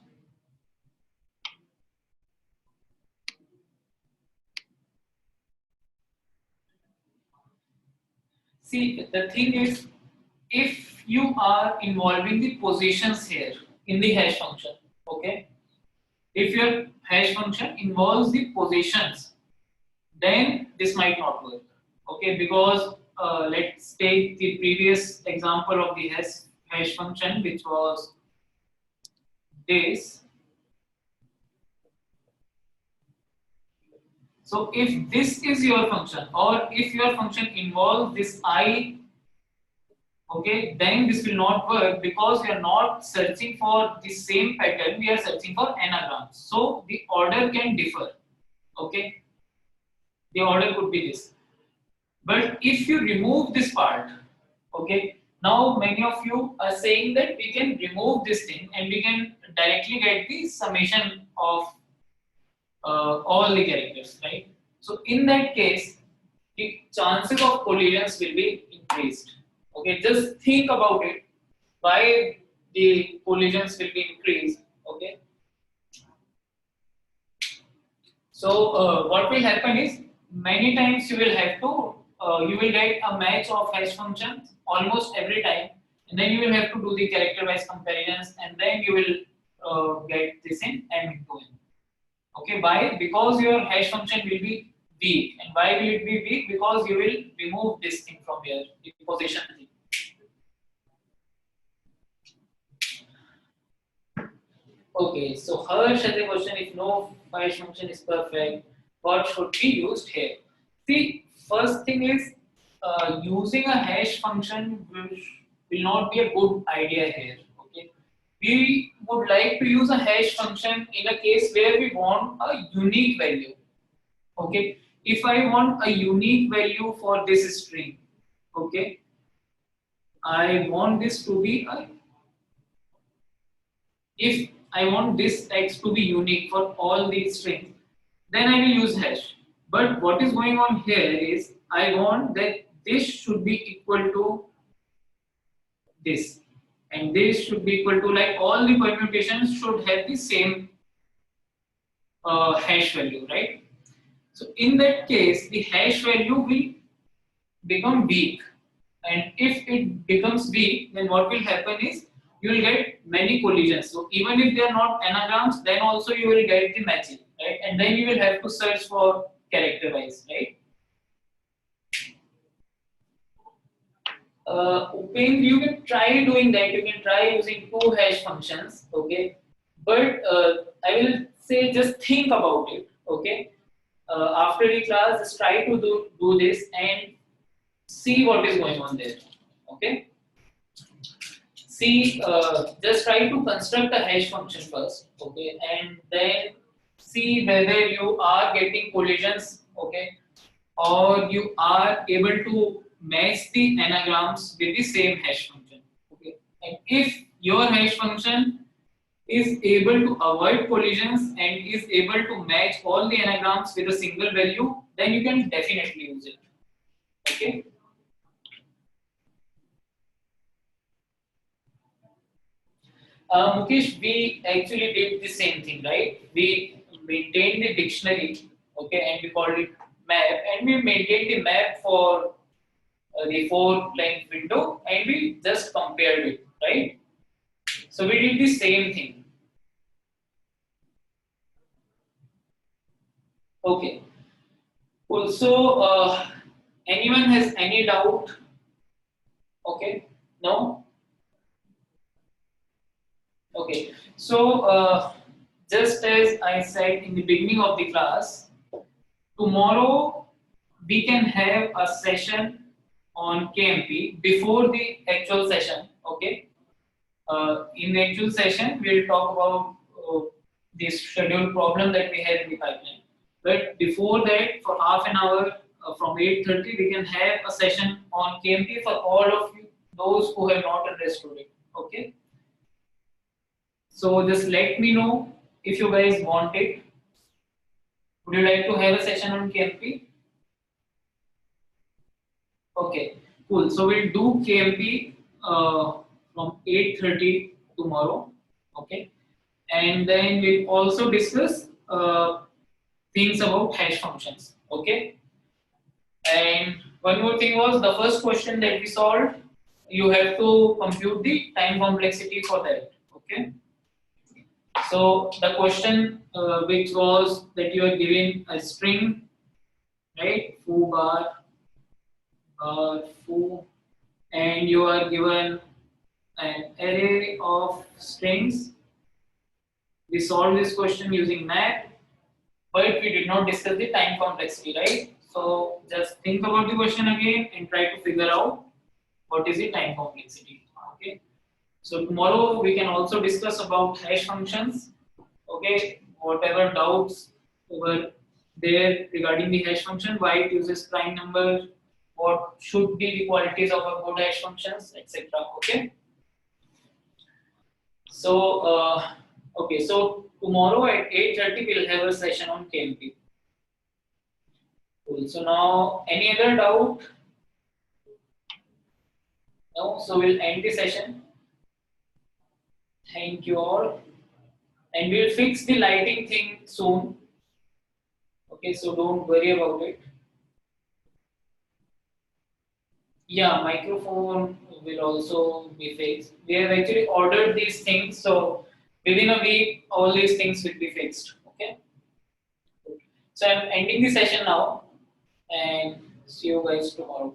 Speaker 2: See, the thing is, if you are involving the positions here in the hash function, okay, if your hash function involves the positions, then this might not work, okay, because let's take the previous example of the hash function, which was this. So if this is your function, or if your function involves this I, okay, then this will not work because we are not searching for the same pattern, we are searching for anagrams. So the order can differ, okay, the order could be this. But if you remove this part, okay, now many of you are saying that we can remove this thing and we can directly get the summation of all the characters, right? So in that case, the chances of collisions will be increased. Okay, just think about it. Why the collisions will be increased? Okay. So what will happen is many times you will have to you will get a match of hash functions almost every time, and then you will have to do the character-wise comparisons, and then you will get this in m into n. Okay, why? Because your hash function will be weak. And why will it be weak? Because you will remove this thing from here, the position thing. Okay, so Harsh has a question: if no hash function is perfect, what should be used here? See, first thing is using a hash function will not be a good idea here. Okay, we would like to use a hash function in a case where we want a unique value. Okay, if I want a unique value for this string, okay, I want this to be a, if I want this x to be unique for all these strings, then I will use hash. But what is going on here is I want that this should be equal to this, and this should be equal to, like, all the permutations should have the same hash value, right? So in that case, the hash value will become weak, and if it becomes weak, then what will happen is you will get many collisions. So even if they are not anagrams, then also you will get the matching, right? And then you will have to search for character-wise, right? Upendra, you can try doing that. You can try using two hash functions, okay? But I will say just think about it, okay? After the class, just try to do this and see what is going on there, okay? See, just try to construct a hash function first, okay? And then see whether you are getting collisions, okay? Or you are able to match the anagrams with the same hash function, okay? And if your hash function is able to avoid collisions and is able to match all the anagrams with a single value, then you can definitely use it. Okay. Mukesh, we actually did the same thing, right? We maintained the dictionary, okay, and we called it map, and we maintained the map for the 4-line window, and we just compared it, right? So we did the same thing. Okay. Cool. So, anyone has any doubt? Okay. No. Okay. So, just as I said in the beginning of the class, tomorrow we can have a session on KMP before the actual session. Okay. In the actual session, we'll talk about this schedule problem that we had in the pipeline. But before that, for half an hour from 8:30, we can have a session on KMP for all of you, those who have not understood it. Okay. So just let me know if you guys want it. Would you like to have a session on KMP? Okay, cool. So we'll do KMP from 8:30 tomorrow. Okay, and then we'll also discuss things about hash functions. Okay, and one more thing was the first question that we solved. You have to compute the time complexity for that. Okay. So the question which was that you are given a string, right? Foo bar foo, and you are given an array of strings. We solved this question using map, but we did not discuss the time complexity, right? So just think about the question again and try to figure out what is the time complexity. Okay. So tomorrow we can also discuss about hash functions. Okay, whatever doubts over there regarding the hash function, why it uses prime number, what should be the qualities of a good hash functions, etc. Okay. So okay, so tomorrow at 8:30 we'll have a session on KMP. Cool. So now any other doubt? No. So we'll end the session. Thank you all. And we'll fix the lighting thing soon. Okay, so don't worry about it. Yeah, microphone will also be fixed. We have actually ordered these things, so within a week, all these things will be fixed. Okay. So I'm ending the session now, and see you guys tomorrow.